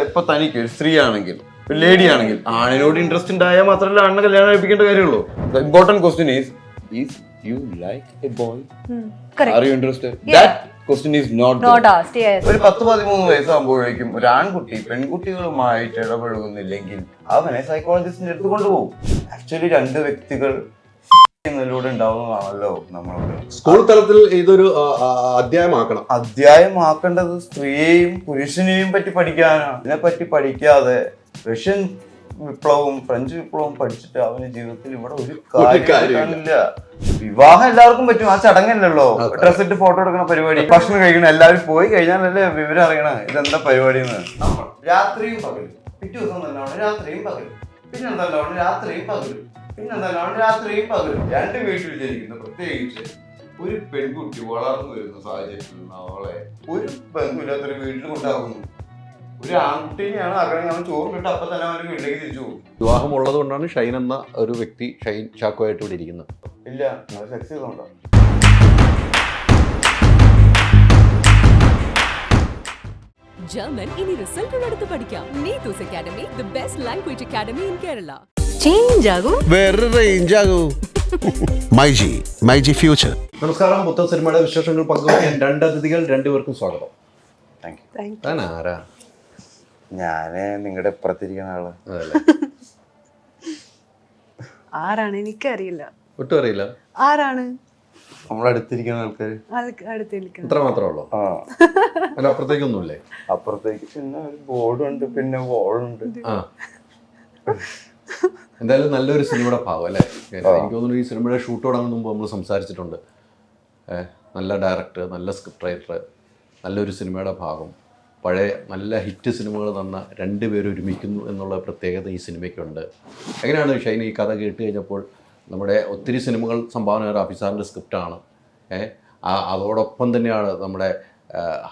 ഇപ്പൊ തനിക്ക് ഒരു സ്ത്രീ ആണെങ്കിൽ ഒരു ലേഡി ആണെങ്കിൽ ആണിനോട് ഇൻട്രസ്റ്റ് ഉണ്ടായാൽ മാത്രമല്ല ആണിനെ കല്യാണം കഴിപ്പിക്കേണ്ട കാര്യമുള്ളൂ. The important question is you like a boy, are you interested? That question is not asked. Yes. ഒരു 10-13 വയസ്സാകുമ്പോഴേക്കും ഒരു ആൺകുട്ടി പെൺകുട്ടികളുമായിട്ട് ഇടപഴകുന്നില്ലെങ്കിൽ അവനെ സൈക്കോളജിസ്റ്റിന്റെ അടുത്ത് കൊണ്ടുപോകും. ആക്ച്വലി രണ്ട് വ്യക്തികൾ ിലൂടെ ഉണ്ടാവുന്നതാണല്ലോ നമ്മൾക്ക്. സ്കൂൾ തലത്തിൽ ഇതൊരു അധ്യായമാക്കേണ്ടത് സ്ത്രീയെയും പുരുഷനെയും പറ്റി പഠിക്കാനാണ്. ഇതിനെപ്പറ്റി പഠിക്കാതെ റഷ്യൻ വിപ്ലവവും ഫ്രഞ്ച് വിപ്ലവവും പഠിച്ചിട്ട് അവന് ജീവിതത്തിൽ ഇവിടെ ഒരു കാര്യമില്ല. വിവാഹം എല്ലാവർക്കും പറ്റും, ആ ചടങ്ങല്ലല്ലോ. ഡ്രസ് ഇട്ട് ഫോട്ടോ എടുക്കണ പരിപാടി, ഭക്ഷണം കഴിക്കണം, എല്ലാവരും പോയി കഴിഞ്ഞാലല്ലേ വിവരം അറിയണ ഇതെന്താ പരിപാടി എന്ന്. രാത്രിയും പകലും, പിറ്റേ ദിവസം തന്നെ രാത്രിയും പകലും, പിന്നെന്താ രാത്രിയും പകലും, പിന്നെന്താ രാത്രിയും പകലും. രണ്ട് വീട്ടിൽ ജനിക്കുന്ന പ്രത്യേകിച്ച് ഒരു പെൺകുട്ടി വളർന്നു വരുന്ന സാഹചര്യത്തിൽ അവളെ ഒരു ബന്ധമില്ലാത്തൊരു വീട്ടിൽ കൊണ്ടാകുന്നു. ഒരു ആൺകുട്ടിനെയാണ് ആഗ്രഹം ചോറ് കിട്ടും, അപ്പൊ തന്നെ അവന്റെ വീട്ടിലേക്ക് തിരിച്ചു പോകും. വിവാഹം ഉള്ളത് കൊണ്ടാണ് ഷൈൻ എന്ന ഒരു വ്യക്തി ഷൈൻ ചാക്കോയായിട്ട് ഇവിടെ ഇരിക്കുന്നത്. ഇല്ല, അത് സെക്സ് ചെയ്തോണ്ടോ. ജർമ്മൻ ഇനി റിസൾട്ടുള്ളടുത്ത് പഠിക്കാം. Neethu's academy, the best language academy in Kerala. Change ആകും, വേറെ റേഞ്ച് ആകൂ. മൈജി ഫ്യൂച്ചർ. നമസ്കാരം. പുത്തൻ സിനിമയുടെ വിശേഷങ്ങൾ പങ്കുവയ്ക്കാൻ രണ്ട് അതിഥികൾ, രണ്ടുപേർക്കും സ്വാഗതം. താൻ ആരാ? ഞാന് നിങ്ങളുടെ ഇപ്പുറത്തിരിക്കുന്ന ആള്. ആരാണ് എനിക്കറിയില്ല. ഒട്ടും അറിയില്ല. ആരാണ്? നമ്മുടെ അടുത്തിരിക്കുന്ന ആൾക്കാര്. ഇത്ര മാത്രമേ ഉള്ളൂ? അല്ല, അപ്പുറത്തേക്കൊന്നുമില്ലേ? അപ്പുറത്തേക്ക് പിന്നെ ഒരു ബോർഡുണ്ട്, പിന്നെ വോളുണ്ട്. ആ, എന്തായാലും നല്ലൊരു സിനിമയുടെ ഭാഗം അല്ലേ? എനിക്ക് തോന്നുന്നു ഈ സിനിമയുടെ ഷൂട്ട് തുടങ്ങുന്ന മുമ്പ് നമ്മൾ സംസാരിച്ചിട്ടുണ്ട്. നല്ല ഡയറക്ടർ, നല്ല സ്ക്രിപ്റ്റ് റൈറ്റർ, നല്ലൊരു സിനിമയുടെ ഭാഗം, പഴയ നല്ല ഹിറ്റ് സിനിമകൾ തന്ന രണ്ടുപേരും ഒരുമിക്കുന്നു എന്നുള്ള പ്രത്യേകത ഈ സിനിമയ്ക്കുണ്ട്. എങ്ങനെയാണ് ഷൈൻ ഈ കഥ കേട്ട് കഴിഞ്ഞപ്പോൾ? നമ്മുടെ ഒത്തിരി സിനിമകൾ സംഭാവന റാഫി സ്ക്രിപ്റ്റാണ്. അതോടൊപ്പം തന്നെയാണ് നമ്മുടെ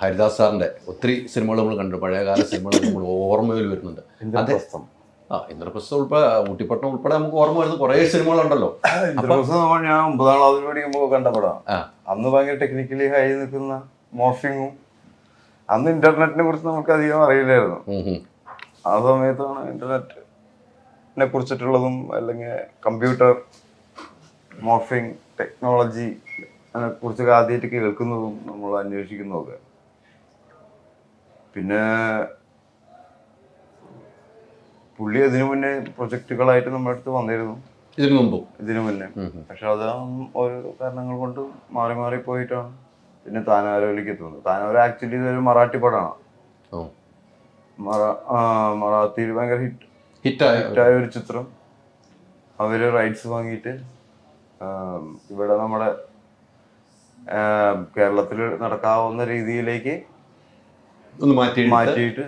ഹരിദാസ് സാറിൻ്റെ ഒത്തിരി സിനിമകൾ നമ്മൾ കണ്ടു. പഴയകാല സിനിമകൾ നമ്മൾ ഓർമ്മയിൽ വരുന്നുണ്ട്. അതെ, ഇന്ദ്രപ്രസ്ഥ ഉൾപ്പെടെ, ഊട്ടിപ്പട്ടണം ഉൾപ്പെടെ നമുക്ക് ഓർമ്മ വരുന്ന കുറേ സിനിമകളുണ്ടല്ലോ. ഞാൻ 9ാം ക്ലാസ്സിൽ പഠിക്കുമ്പോൾ കണ്ട പടം. അന്ന് ഭയങ്കര ടെക്നിക്കലി ഹൈ നിൽക്കുന്ന മോർഫിങ്ങും, അന്ന് ഇന്റർനെറ്റിനെ കുറിച്ച് നമുക്ക് അധികം അറിയില്ലായിരുന്നു. ആ സമയത്താണ് ഇന്റർനെറ്റിനെ കുറിച്ചിട്ടുള്ളതും അല്ലെങ്കിൽ കമ്പ്യൂട്ടർ മോർഫിംഗ് ടെക്നോളജി അതിനെ കുറിച്ചൊക്കെ ആദ്യമായിട്ട് കേൾക്കുന്നതും നമ്മൾ അന്വേഷിക്കുന്നതൊക്കെ. പിന്നെ പുള്ളി അതിനു മുന്നേ പ്രൊജക്റ്റുകളായിട്ട് നമ്മുടെ അടുത്ത് വന്നിരുന്നു, ഇതിനു മുന്നേ. പക്ഷെ അത് ഓരോ കാരണങ്ങൾ കൊണ്ട് മാറി മാറി പോയിട്ടാണ് പിന്നെ താനാരോയിലേക്ക് എത്തുന്നത്. താനാരോ ആക്ച്വലി ഇതൊരു മറാഠി പടമാണ്. മറാഠിയിൽ ഭയങ്കര ഹിറ്റായ ഒരു ചിത്രം. അവര് റൈറ്റ്സ് വാങ്ങിയിട്ട് ഇവിടെ നമ്മുടെ കേരളത്തിൽ നടക്കാവുന്ന രീതിയിലേക്ക് മാറ്റിയിട്ട്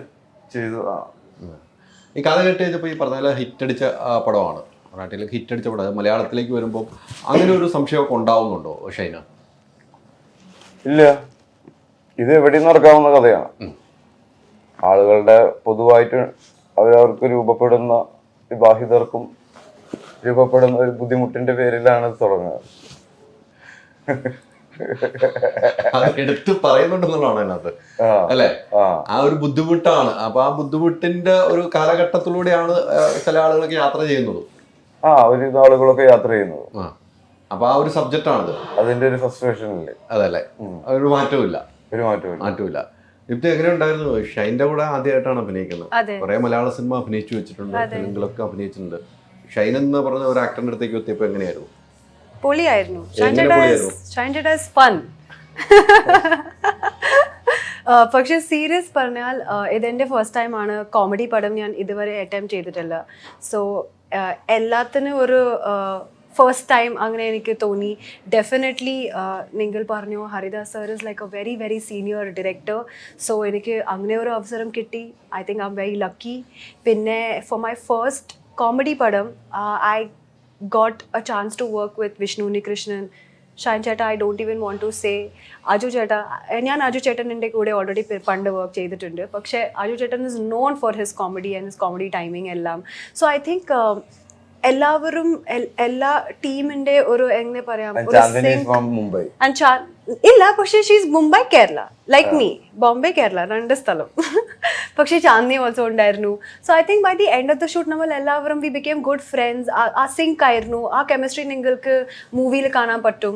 ചെയ്തു. ഈ കഥ കേട്ട് കഴിഞ്ഞപ്പോൾ ഈ പറഞ്ഞ ഹിറ്റടിച്ച പടമാണ്, മറാഠിയിലേക്ക് ഹിറ്റടിച്ച പടം മലയാളത്തിലേക്ക് വരുമ്പോൾ അങ്ങനെ ഒരു സംശയമൊക്കെ ഉണ്ടാവുന്നുണ്ടോ ഷൈന? ഇല്ല, ഇത് എവിടെയും നടക്കാവുന്ന കഥയാണ്. ആളുകളുടെ പൊതുവായിട്ട് അവരവർക്ക് രൂപപ്പെടുന്ന വിവാഹിതർക്കും രൂപപ്പെടുന്ന ഒരു ബുദ്ധിമുട്ടിന്റെ പേരിലാണ് ഇത് തുടങ്ങുന്നത്. എടുത്ത് പറയുന്നുണ്ടെന്നുള്ളതാണ് അതിനകത്ത് അല്ലെ? ആ ഒരു ബുദ്ധിമുട്ടാണ്. അപ്പൊ ആ ബുദ്ധിമുട്ടിന്റെ ഒരു കാലഘട്ടത്തിലൂടെയാണ് ചില ആളുകളൊക്കെ യാത്ര ചെയ്യുന്നത്. ഒരു ആളുകളൊക്കെ യാത്ര ചെയ്യുന്നത്. അപ്പൊ ആ ഒരു സബ്ജക്റ്റ് ആണിത്, അതിന്റെ ഒരു ഫ്രസ്ട്രേഷൻ ഇല്ലേ? അതല്ലേ? ഒരു മാറ്റവും ഇല്ല. ഇപ്പൊ എങ്ങനെ ഉണ്ടായിരുന്നു? ഷൈന്റെ കൂടെ ആദ്യമായിട്ടാണ് അഭിനയിക്കുന്നത്. കുറെ മലയാള സിനിമ അഭിനയിച്ചു വെച്ചിട്ടുണ്ട്, തെലുങ്കിലൊക്കെ അഭിനയിച്ചിട്ടുണ്ട്. ഷൈൻ എന്ന് പറഞ്ഞ ഒരു ആക്ടറിന്റെ അടുത്തേക്ക് എത്തിയപ്പോ എങ്ങനെയായിരുന്നു? പൊളിയായിരുന്നു. പക്ഷെ സീരിയസ് പറഞ്ഞാൽ ഇതെന്റെ ഫസ്റ്റ് ടൈം ആണ് കോമഡി പടം ഞാൻ ഇതുവരെ അറ്റംപ്റ്റ് ചെയ്തിട്ടില്ല. സോ എല്ലാത്തിനും ഒരു ഫസ്റ്റ് ടൈം അങ്ങനെ എനിക്ക് തോന്നി. ഡെഫിനറ്റ്ലി നിങ്ങൾ പറഞ്ഞു Haridas sir is like A very very senior director. So എനിക്ക് അങ്ങനെ ഒരു അവസരം കിട്ടി. I think I am very lucky. പിന്നെ ഫോർ മൈ ഫസ്റ്റ് കോമഡി പടം I got a chance to work with Vishnu Unikrishnan, Shain Chetta. I don't even want to say Aju Chetta. ഞാൻ അജു ചേട്ടൻ്റെ കൂടെ ഓൾറെഡി പണ്ട് വർക്ക് ചെയ്തിട്ടുണ്ട്. പക്ഷേ അജു ചേട്ടൻ is known for his comedy and his comedy timing എല്ലാം. So I think എല്ലാവരും എല്ലാ ടീമിന്റെ ഒരു എങ്ങനെ പറയാം, ഇല്ല, പക്ഷേ she's Mumbai Kerala like me, Bombay Kerala, രണ്ട് സ്ഥലം. പക്ഷേ ചാന്ദി ഓൾസോ ഉണ്ടായിരുന്നു. So I think by the end of the shoot നമ്മൾ എല്ലാവരും വി ബിക്കേം ഗുഡ് ഫ്രണ്ട്സ്. ആ സിങ്ക് ആയിരുന്നു, ആ കെമിസ്ട്രി നിങ്ങൾക്ക് മൂവിയിൽ കാണാൻ പറ്റും.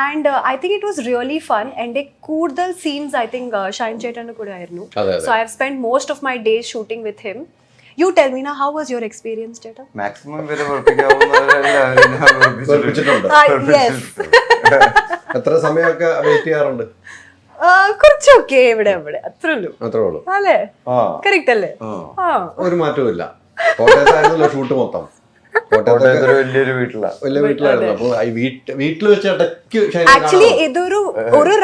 And I think it was really fun. എൻ്റെ കൂടുതൽ സീൻസ് ഐ തിങ്ക് ഷൈൻ ചേട്ടൻ്റെ കൂടെ ആയിരുന്നു. So I have spend most of my days shooting with him. You tell me now, how was your experience, Cheta? Maximum വരെ വെറുപ്പിക്കാവുന്നവരെല്ലാവരും ഞാൻ വെറുപ്പിച്ചിട്ടുണ്ട്. Yes. എത്ര സമയമൊക്കെ wait ചെയ്യാറുണ്ട്? കുറച്ചൊക്കെ ഇവിടെ അത്രേ ഉള്ളൂ അല്ലേ? കറക്റ്റ് അല്ലേ? ഒരു മാറ്റവും ഇല്ല. കോട്ടയത്തായിരുന്നല്ലോ ഷൂട്ട് മൊത്തം. കോട്ടയത്തൊരു വലിയൊരു വീട്ടിലായിരുന്നു. അപ്പൊ വീട്ടിൽ വെച്ച് ഇടയ്ക്ക് ആക്ച്വലി ഇതൊരു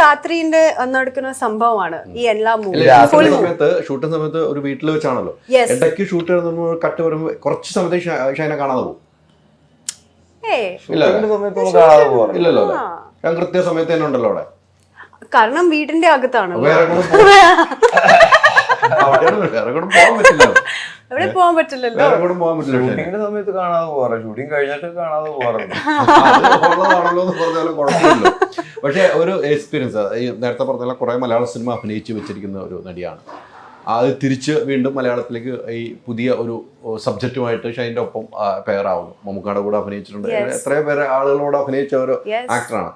രാത്രിന്റെ നടക്കുന്ന സംഭവമാണ് ഈ എല്ലാ സമയത്ത് ഷൂട്ടിംഗ് സമയത്ത് ഒരു വീട്ടിൽ വെച്ചാണല്ലോ. ഇടയ്ക്ക് ഷൂട്ട് കട്ട് വരുമ്പോ കുറച്ച് സമയത്ത് ഷൈനെ കാണാതെ പോകും. ഇല്ലല്ലോ, ഞാൻ കൃത്യ സമയത്ത് തന്നെ ഉണ്ടല്ലോ അവിടെ. കാരണം വീടിന്റെ അകത്താണ്, വേറെ പോകാൻ പറ്റില്ല. അവിടെ പോകാൻ പറ്റില്ലല്ലോ. ഷൂട്ടിങ്ങിന്റെ സമയത്ത് കാണാതെ പോകാറ്, ഷൂട്ടിംഗ് കഴിഞ്ഞിട്ട് കാണാതെ പോകാറുണ്ട്. ഉള്ളതാണല്ലോ എന്ന് പറഞ്ഞാലും കുഴപ്പമില്ല. പക്ഷെ ഒരു എക്സ്പീരിയൻസ്, ഈ നേരത്തെ പറഞ്ഞ കുറെ മലയാള സിനിമ അഭിനയിച്ച് വെച്ചിരിക്കുന്ന ഒരു നടിയാണ്. അത് തിരിച്ച് വീണ്ടും മലയാളത്തിലേക്ക് ഈ പുതിയ ഒരു സബ്ജക്റ്റുമായിട്ട് ഷൈൻ്റെ ഒപ്പം പെയറാവുന്നു. മമ്മൂക്കയുടെ കൂടെ അഭിനയിച്ചിട്ടുണ്ട്. എത്രയോ പേര് ആളുകളോട് അഭിനയിച്ച ഒരു ആക്ടറാണ്.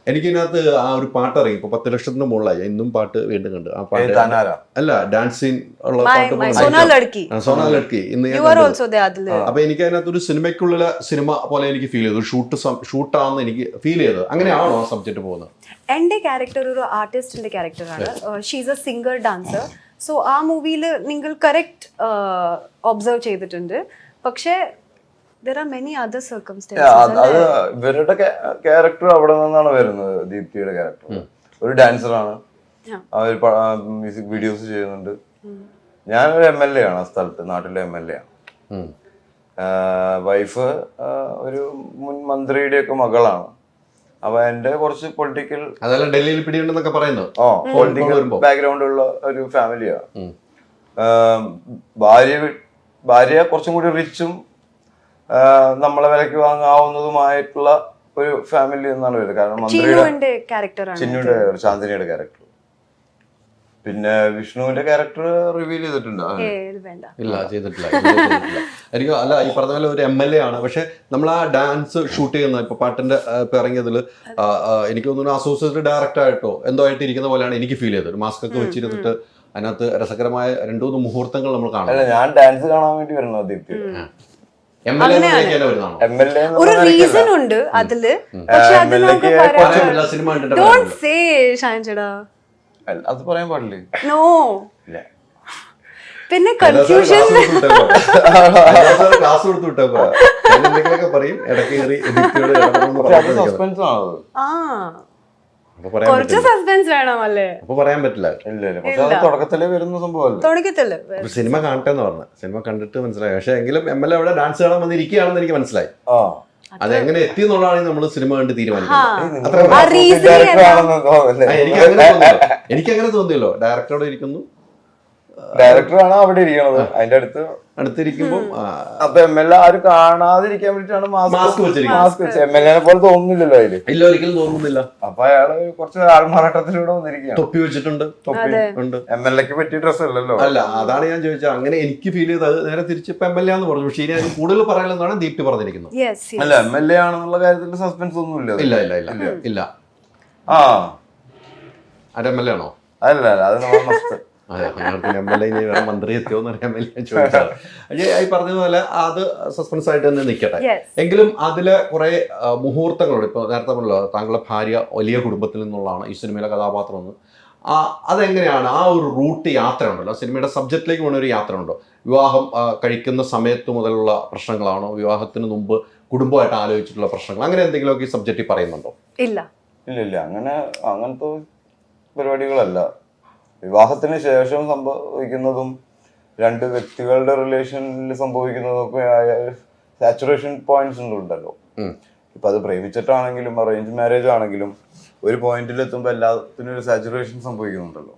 എനിക്കിതിനകത്ത് ആ ഒരു പാട്ട് ഇറങ്ങി ഇപ്പൊ 10 ലക്ഷത്തിന് മുകളിലായി. ഇന്നും പാട്ട് വീണ്ടും കണ്ട്. ആ പാട്ട് അല്ല, ഡാൻസ് സീൻ ഉള്ള പാട്ട് സോനാ ലഡ്കി ഇന്ന്. അപ്പൊ എനിക്ക് അതിനകത്ത് ഒരു സിനിമയ്ക്കുള്ള സിനിമ പോലെ എനിക്ക് ഫീൽ ചെയ്തു. ഷൂട്ടാണെന്ന് എനിക്ക് ഫീൽ ചെയ്തത്. അങ്ങനെയാണോ ആ സബ്ജക്ട് പോകുന്നത്? എന്റെ ക്യാരക്ടർ ഒരു ആർട്ടിസ്റ്റിന്റെ ക്യാരക്ടറാണ്. She's A singer dancer. So ആ മൂവിയിൽ നിങ്ങൾ കറക്റ്റ് ഒബ്സർവ് ചെയ്തിട്ടുണ്ട്. പക്ഷേ there are many other circumstances. അത് ഇവരുടെ ക്യാരക്ടർ അവിടെ നിന്നാണ് വരുന്നത്. ദീപ്തിയുടെ ക്യാരക്ടർ ഒരു ഡാൻസറാണ്. അവർ മ്യൂസിക് വീഡിയോസ് ചെയ്യുന്നുണ്ട്. ഞാനൊരു MLA ആണ് ആ സ്ഥലത്ത്, നാട്ടിലെ MLA ആണ്. വൈഫ് ഒരു മുൻ മന്ത്രിയുടെ ഒക്കെ മകളാണ്. അപ്പൊ എന്റെ കുറച്ച് പൊളിറ്റിക്കൽ ഡൽഹിയിൽ പിടിയുണ്ടെന്നൊക്കെ പറയുന്നു. പൊളിറ്റിക്കൽ ബാക്ക്ഗ്രൗണ്ട് ഉള്ള ഒരു ഫാമിലിയാണ്. ഭാര്യ കുറച്ചും കൂടി റിച്ചും നമ്മളെ വിലക്ക് വാങ്ങാവുന്നതുമായിട്ടുള്ള ഒരു ഫാമിലി എന്നാണ് വരുന്നത്. കാരണം മന്ത്രിയുടെ ചിന്നുയുടെ ചാന്ദിനിയുടെ ക്യാരക്ടർ, പിന്നെ വിഷ്ണുവിന്റെ ക്യാരക്ടർ റിവീൽ ചെയ്തിട്ടുണ്ട്. ഇല്ല, ചെയ്തിട്ടില്ല. എനിക്ക് അല്ല, ഈ പറഞ്ഞ പോലെ ഒരു MLA ആണ്. പക്ഷെ നമ്മൾ ആ ഡാൻസ് ഷൂട്ട് ചെയ്യുന്ന ഇപ്പൊ പാട്ടിന്റെ ഇപ്പൊ ഇറങ്ങിയതിൽ എനിക്ക് തോന്നുന്നു അസോസിയേറ്റ് ഡയറക്ടർ ആയിട്ടോ എന്തോ ആയിട്ട് ഇരിക്കുന്ന പോലെയാണ് എനിക്ക് ഫീൽ ചെയ്തത്. മാസ്ക് ഒക്കെ വെച്ചിരുന്നിട്ട് അതിനകത്ത് രസകരമായ 2-3 മുഹൂർത്തങ്ങൾ നമ്മൾ കാണാം. ഞാൻ ഡാൻസ് കാണാൻ വേണ്ടി വരുന്നത് ദീപ്തി. ഒരു റീസൺ ഉണ്ട് അതില്. അത് പറയാൻ പാടില്ലേ? നോ. പിന്നെ കൺഫ്യൂഷൻ ക്ലാസ് കൊടുത്തു വിട്ടപ്പോ എന്തെങ്കിലുമൊക്കെ പറയും. സസ്പെൻസ് ആണ്. കുറച്ച് സസ്പെൻസ് വേണമല്ലേ? അപ്പൊ പറയാൻ പറ്റില്ല. തുടക്കത്തിലേ വരുന്ന സംഭവം. സിനിമ കാണട്ടെ എന്ന് പറഞ്ഞു. സിനിമ കണ്ടിട്ട് മനസ്സിലായി. പക്ഷെ എങ്കിലും MLA അവിടെ ഡാൻസ് കാണാൻ വന്നിരിക്കുകയാണെന്ന് എനിക്ക് മനസ്സിലായി. അതെങ്ങനെ എത്തി എന്നുള്ളതാണ് നമ്മൾ സിനിമ കണ്ട് തീരുമാനിക്കുന്നത്. എനിക്കങ്ങനെ തോന്നിയല്ലോ. ഡയറക്ടറോട് ഇരിക്കുന്നു, ഡയറക്ടറാണ് അവിടെ ഇരിക്കണത്. അതിന്റെ അടുത്തിരിക്കുമ്പോൾ അപ്പൊ MLA ആരും കാണാതിരിക്കാൻ വേണ്ടിട്ടാണ് മാസ്ക് വെച്ച്. MLA പോലെ തോന്നുന്നില്ലല്ലോ അതില്. ഇല്ല, ഒരിക്കലും തോന്നുന്നില്ല. അപ്പൊ അയാള് കുറച്ച് ആൾമാറാട്ടത്തിലൂടെ വന്നിരിക്കുകയാണ്. തൊപ്പി വെച്ചിട്ടുണ്ട്. MLAക്ക് പറ്റിയ ഡ്രസ് അല്ലല്ലോ. അല്ല, അതാണ് ഞാൻ ചോദിച്ചത്. അങ്ങനെ എനിക്ക് ഫീൽ ചെയ്തത്. നേരെ തിരിച്ച് ഇപ്പൊ MLA എന്ന് പറഞ്ഞു. പക്ഷേ ഇനി കൂടുതൽ പറയാനെന്നാണ് ദീപ്തി പറഞ്ഞിരിക്കുന്നത്. അല്ല, MLA ആണെന്നുള്ള കാര്യത്തിൽ സസ്പെൻസ് ഒന്നും ഇല്ല. അത് MLA ആണോ? അല്ല, അത് മസ്ത്. അതെ, MLA മന്ത്രി എത്തിയോന്ന് അറിയാൻ വേണ്ടി ഞാൻ ചോദിച്ചത്. ഈ പറഞ്ഞതുപോലെ അത് സസ്പെൻസ് ആയിട്ട് തന്നെ നിൽക്കട്ടെ. എങ്കിലും അതിലെ കുറെ മുഹൂർത്തങ്ങളുണ്ട്. ഇപ്പൊ നേരത്തെ പറഞ്ഞല്ലോ, താങ്കളുടെ ഭാര്യ വലിയ കുടുംബത്തിൽ നിന്നുള്ളതാണ് ഈ സിനിമയിലെ കഥാപാത്രം എന്ന്. അതെങ്ങനെയാണ് ആ ഒരു റൂട്ട് യാത്ര ഉണ്ടല്ലോ, സിനിമയുടെ സബ്ജക്റ്റിലേക്ക് പോകുന്ന ഒരു യാത്ര ഉണ്ടോ? വിവാഹം കഴിക്കുന്ന സമയത്ത് മുതലുള്ള പ്രശ്നങ്ങളാണോ? വിവാഹത്തിന് മുമ്പ് കുടുംബമായിട്ട് ആലോചിച്ചിട്ടുള്ള പ്രശ്നങ്ങൾ, അങ്ങനെ എന്തെങ്കിലുമൊക്കെ ഈ സബ്ജക്റ്റിൽ പറയുന്നുണ്ടോ? ഇല്ല, അങ്ങനത്തെ പരിപാടികളല്ല. വിവാഹത്തിന് ശേഷം സംഭവിക്കുന്നതും രണ്ട് വ്യക്തികളുടെ റിലേഷനിൽ സംഭവിക്കുന്നതും ഒക്കെ ആയ സാച്ചുറേഷൻ പോയിന്റ്സ് ഉണ്ടല്ലോ. ഇപ്പൊ അത് പ്രേമിച്ചിട്ടാണെങ്കിലും അറേഞ്ച് മാരേജ് ആണെങ്കിലും ഒരു പോയിന്റിൽ എത്തുമ്പോൾ എല്ലാത്തിനും ഒരു സാച്ചുറേഷൻ സംഭവിക്കുന്നുണ്ടല്ലോ.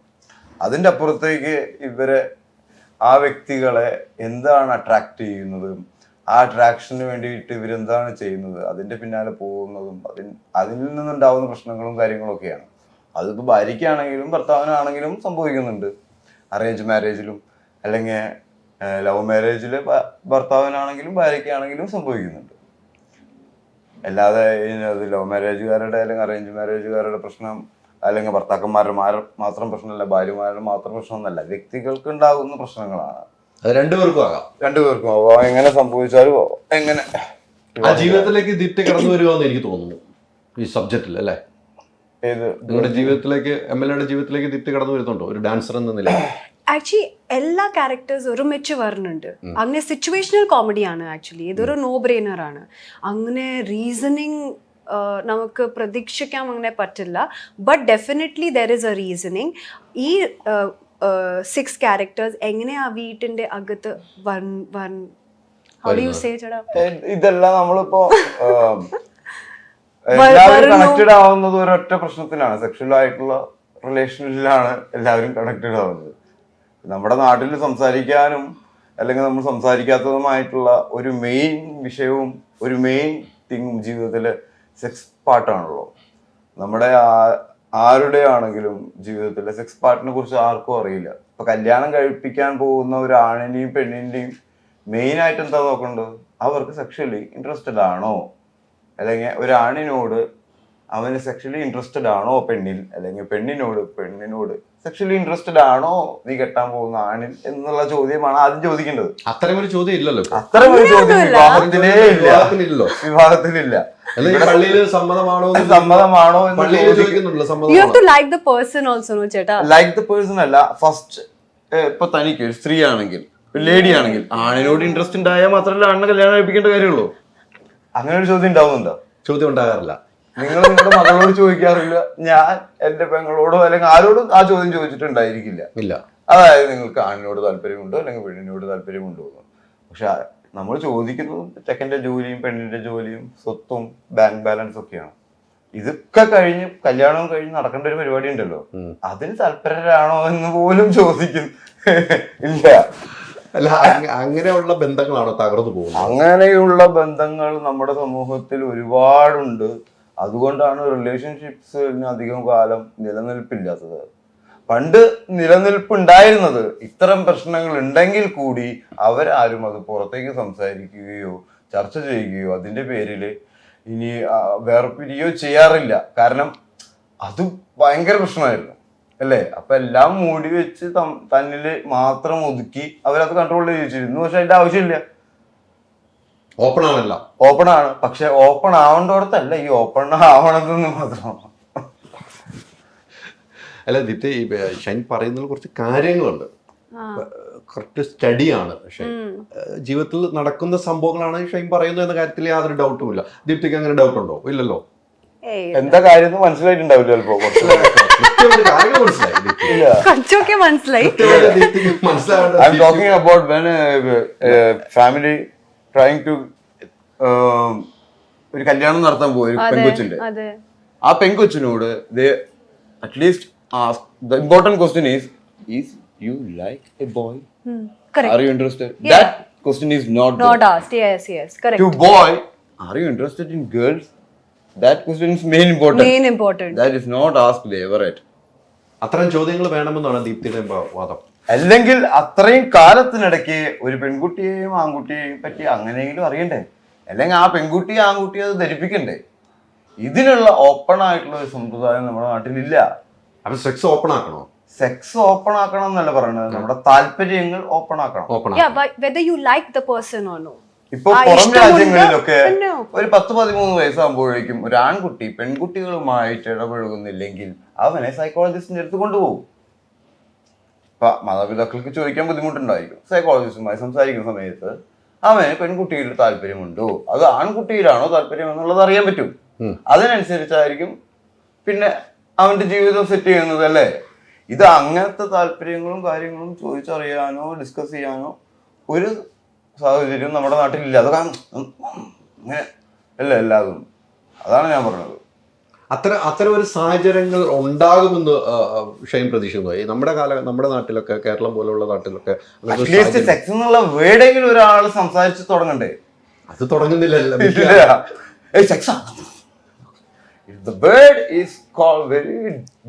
അതിൻ്റെ അപ്പുറത്തേക്ക് ഇവരെ ആ വ്യക്തികളെ എന്താണ് അട്രാക്ട് ചെയ്യുന്നത്, ആ അട്രാക്ഷന് വേണ്ടിയിട്ട് ഇവരെന്താണ് ചെയ്യുന്നത്, അതിൻ്റെ പിന്നാലെ പോകുന്നതും അതിൽ നിന്നുണ്ടാവുന്ന പ്രശ്നങ്ങളും കാര്യങ്ങളും ഒക്കെയാണ്. അതിപ്പോൾ ഭാര്യയ്ക്കാണെങ്കിലും ഭർത്താവിനാണെങ്കിലും സംഭവിക്കുന്നുണ്ട്. അറേഞ്ച് മാരേജിലും അല്ലെങ്കിൽ ലവ് മാരേജിൽ ഭർത്താവിനാണെങ്കിലും ഭാര്യയ്ക്കാണെങ്കിലും സംഭവിക്കുന്നുണ്ട്. അല്ലാതെ അത് ലവ് മാരേജുകാരുടെ അല്ലെങ്കിൽ അറേഞ്ച് മാരേജുകാരുടെ പ്രശ്നം അല്ലെങ്കിൽ ഭർത്താക്കന്മാരുടെ മാത്രം പ്രശ്നമല്ല, ഭാര്യമാരുടെ മാത്രം പ്രശ്നമൊന്നല്ല, വ്യക്തികൾക്ക് ഉണ്ടാകുന്ന പ്രശ്നങ്ങളാണ്. അത് രണ്ടുപേർക്കും ആകാം. രണ്ടുപേർക്കും ആവാം. എങ്ങനെ സംഭവിച്ചാലും എങ്ങനെ ആ ജീവിതത്തിലേക്ക് ദീപ്തി കടന്നു വരുവാന്ന് എനിക്ക് തോന്നുന്നു ഈ സബ്ജക്റ്റിൽ അല്ലേ? ഏത് നിങ്ങളുടെ ജീവിതത്തിലേക്ക് MLAയുടെ ജീവിതത്തിലേക്ക് ദീപ്തി കടന്നു വരുന്നുണ്ടോ ഒരു ഡാൻസർ എന്ന നിലയിൽ? ആക്ച്വലി എല്ലാ ക്യാരക്ടേഴ്സ് ഒരുമിച്ച് വരുന്നുണ്ട്. അങ്ങനെ സിറ്റുവേഷണൽ കോമഡിയാണ് ആക്ച്വലി. ഇതൊരു നോ ബ്രെയിനർ ആണ്. അങ്ങനെ റീസണിങ് നമുക്ക് പ്രതീക്ഷിക്കാൻ അങ്ങനെ പറ്റില്ല. But definitely there is A reasoning. ഈ 6 ക്യാരക്ടേഴ്സ് എങ്ങനെ ആ വീട്ടിന്റെ അകത്ത് ഇതെല്ലാം നമ്മളിപ്പോ എല്ലാവരും കണക്റ്റഡ് ആവുന്നത് ഒരൊറ്റ പ്രശ്നത്തിലാണ്, സെക്ഷൽ ആയിട്ടുള്ള റിലേഷനിലാണ് എല്ലാവരും കണക്റ്റഡ് ആവുന്നത്. നമ്മുടെ നാട്ടിൽ സംസാരിക്കാനും അല്ലെങ്കിൽ നമ്മൾ സംസാരിക്കാത്തതുമായിട്ടുള്ള ഒരു മെയിൻ വിഷയവും ഒരു മെയിൻ തിങ്ങും ജീവിതത്തിലെ സെക്സ് പാർട്ടാണല്ലോ. നമ്മുടെ ആരുടെ ആണെങ്കിലും ജീവിതത്തിലെ സെക്സ് പാർട്ടിനെ കുറിച്ച് ആർക്കും അറിയില്ല. ഇപ്പൊ കല്യാണം കഴിപ്പിക്കാൻ പോകുന്ന ഒരു ആണിന്റെയും പെണ്ണിന്റെയും മെയിൻ ആയിട്ട് എന്താ നോക്കേണ്ടത്? അവർക്ക് സെക്ഷലി ഇൻട്രസ്റ്റഡ് ആണോ, അല്ലെങ്കിൽ ഒരു ആണിനോട് അവന് സെക്ഷലി ഇൻട്രസ്റ്റഡ് ആണോ പെണ്ണിൽ, അല്ലെങ്കിൽ പെണ്ണിനോട് സെക്ഷലി ഇൻട്രസ്റ്റഡ് ആണോ നീ കെട്ടാൻ പോകുന്ന ആണിൽ എന്നുള്ള ചോദ്യമാണ് ആദ്യം ചോദിക്കേണ്ടത്. അത്തരം ഒരു ചോദ്യം ഇല്ലല്ലോ. അത്തരം ഒരു ചോദ്യം വിവാഹത്തിലില്ല. പള്ളിയിൽ സമ്മതമാണോ ലൈക്ക് ദ പേഴ്സൺ അല്ല. ഫസ്റ്റ് ഇപ്പൊ തനിക്ക് ഒരു സ്ത്രീ ആണെങ്കിൽ ഒരു ലേഡി ആണെങ്കിൽ ആണിനോട് ഇൻട്രസ്റ്റ് ഉണ്ടായാൽ മാത്രമല്ല ആണിനെ കല്യാണം കഴിപ്പിക്കേണ്ട കാര്യമുള്ളൂ. അങ്ങനെ ഒരു ചോദ്യം ഉണ്ടാവുന്നുണ്ടോ? ചോദ്യം ഉണ്ടാകാറില്ല. നിങ്ങൾ നിങ്ങളുടെ മകളോട് ചോദിക്കാറില്ല. ഞാൻ എന്റെ പെങ്ങളോടോ അല്ലെങ്കിൽ ആരോടും ആ ചോദ്യം ചോദിച്ചിട്ടുണ്ടായിരിക്കില്ല. ഇല്ല. അതായത് നിങ്ങൾക്ക് ആണിനോട് താല്പര്യമുണ്ടോ അല്ലെങ്കിൽ പെണ്ണിനോട് താല്പര്യമുണ്ടോ എന്ന്. പക്ഷെ നമ്മൾ ചോദിക്കുന്നത് ചെക്കൻ്റെ ജോലിയും പെണ്ണിന്റെ ജോലിയും സ്വത്തും ബാങ്ക് ബാലൻസ് ഒക്കെയാണ്. ഇതൊക്കെ കഴിഞ്ഞ് കല്യാണം കഴിഞ്ഞ് നടക്കേണ്ട ഒരു പരിപാടി ഉണ്ടല്ലോ, അതിന് താല്പര്യരാണോ എന്ന് പോലും ചോദിക്കും ഇല്ല. അല്ല, അങ്ങനെയുള്ള ബന്ധങ്ങളാണോ തകർന്നു പോകുന്നത്? അങ്ങനെയുള്ള ബന്ധങ്ങൾ നമ്മുടെ സമൂഹത്തിൽ ഒരുപാടുണ്ട്. അതുകൊണ്ടാണ് റിലേഷൻഷിപ്സിന് അധികം കാലം നിലനിൽപ്പില്ലാത്തത്. പണ്ട് നിലനിൽപ്പുണ്ടായിരുന്നത് ഇത്തരം പ്രശ്നങ്ങൾ ഉണ്ടെങ്കിൽ കൂടി അവരാരും അത് പുറത്തേക്ക് സംസാരിക്കുകയോ ചർച്ച ചെയ്യുകയോ അതിന്റെ പേരിൽ ഇനി വേർപിരിയോ ചെയ്യാറില്ല. കാരണം അത് ഭയങ്കര പ്രശ്നമായിരുന്നു അല്ലേ? അപ്പൊ എല്ലാം മൂടി വെച്ച് തന്നില് മാത്രം ഒതുക്കി അവരത് കൺട്രോൾ ചെയ്തിരുന്നു. പക്ഷെ അതിന്റെ ആവശ്യമില്ല. ഓപ്പൺ ആണല്ല, ഓപ്പൺ ആണ്. പക്ഷെ ഓപ്പൺ ആവേണ്ടോടത്തല്ല ഈ ഓപ്പൺ ആവണതെന്ന് മാത്രം. അല്ല ദീപ്തി, ഈ ഷൈൻ പറയുന്നതിൽ കുറച്ച് കാര്യങ്ങളുണ്ട്. കറക്റ്റ് സ്റ്റഡിയാണ് ഷൈൻ. ജീവിതത്തിൽ നടക്കുന്ന സംഭവങ്ങളാണ് ഷൈൻ പറയുന്നത് എന്ന കാര്യത്തിൽ യാതൊരു ഡൗട്ടും ഇല്ല. ദീപ്തിക്ക് അങ്ങനെ ഡൗട്ട് ഉണ്ടോ? ഇല്ലല്ലോ. എന്താ കാര്യം മനസ്സിലായിട്ടുണ്ടാവില്ല ചിലപ്പോ. I'm talking about when a family trying to ഒരു കല്യാണം നടത്താൻ പോയി ഒരു പെൺകൊച്ചിന്റെ. ആ പെൺകൊച്ചിനോട് at least ask the important question is you like a boy? Are you interested? That question is not asked. Yes, correct. To boy, are you interested in girls? That question is main important. That is not asked ever at. അത്തരം ചോദ്യങ്ങൾ വേണമെന്നാണ് ദീപ്തിയുടെ വാദം. അല്ലെങ്കിൽ അത്രയും കാലത്തിനിടയ്ക്ക് ഒരു പെൺകുട്ടിയെയും ആൺകുട്ടിയെയും പറ്റി അങ്ങനെയെങ്കിലും അറിയണ്ടേ? അല്ലെങ്കിൽ ആ പെൺകുട്ടി ആൺകുട്ടിയെ അത് ധരിപ്പിക്കണ്ടേ? ഇതിനുള്ള ഓപ്പൺ ആയിട്ടുള്ള ഒരു സമ്പ്രദായം നമ്മുടെ നാട്ടിലില്ല. അപ്പൊ സെക്സ് ഓപ്പൺ ആക്കണോ? സെക്സ് ഓപ്പൺ ആക്കണം എന്നല്ല പറയുന്നത്, നമ്മുടെ താല്പര്യങ്ങൾ ഓപ്പൺ ആക്കണം. whether you like the person or no. ഇപ്പൊ പുറം രാജ്യങ്ങളിലൊക്കെ ഒരു 10-13 വയസ്സാകുമ്പോഴേക്കും ഒരു ആൺകുട്ടി പെൺകുട്ടികളുമായിട്ട് ഇടപഴകുന്നില്ലെങ്കിൽ അവനെ സൈക്കോളജിസ്റ്റിന്റെ അടുത്ത് കൊണ്ടുപോകും. ഇപ്പൊ മാതാപിതാക്കൾക്ക് ചോദിക്കാൻ ബുദ്ധിമുട്ടുണ്ടായിരിക്കും. സൈക്കോളജിസ്റ്റുമായി സംസാരിക്കുന്ന സമയത്ത് അവന് പെൺകുട്ടിയിൽ താല്പര്യമുണ്ടോ, അത് ആൺകുട്ടിയിലാണോ താല്പര്യം എന്നുള്ളത് അറിയാൻ പറ്റും. അതിനനുസരിച്ചായിരിക്കും പിന്നെ അവന്റെ ജീവിതം സെറ്റ് ചെയ്യുന്നത് അല്ലേ? ഇത് അങ്ങനത്തെ താല്പര്യങ്ങളും കാര്യങ്ങളും ചോദിച്ചറിയാനോ ഡിസ്കസ് ചെയ്യാനോ ഒരു സാഹചര്യം നമ്മുടെ നാട്ടിലില്ല. അത് അങ്ങനെ അല്ല എല്ലാതും. അതാണ് ഞാൻ പറഞ്ഞത്. അത്തരം ഒരു സാഹചര്യങ്ങൾ ഉണ്ടാകുമെന്ന് ഷൈൻ പ്രതീക്ഷിക്കുന്നു. നമ്മുടെ നാട്ടിലൊക്കെ, കേരളം പോലുള്ള നാട്ടിലൊക്കെ സെക്സ് എന്നുള്ള വേർഡെങ്കിലും ഒരാൾ സംസാരിച്ച് തുടങ്ങണ്ടേ? അത് തുടങ്ങുന്നില്ലല്ലോ. The word is called very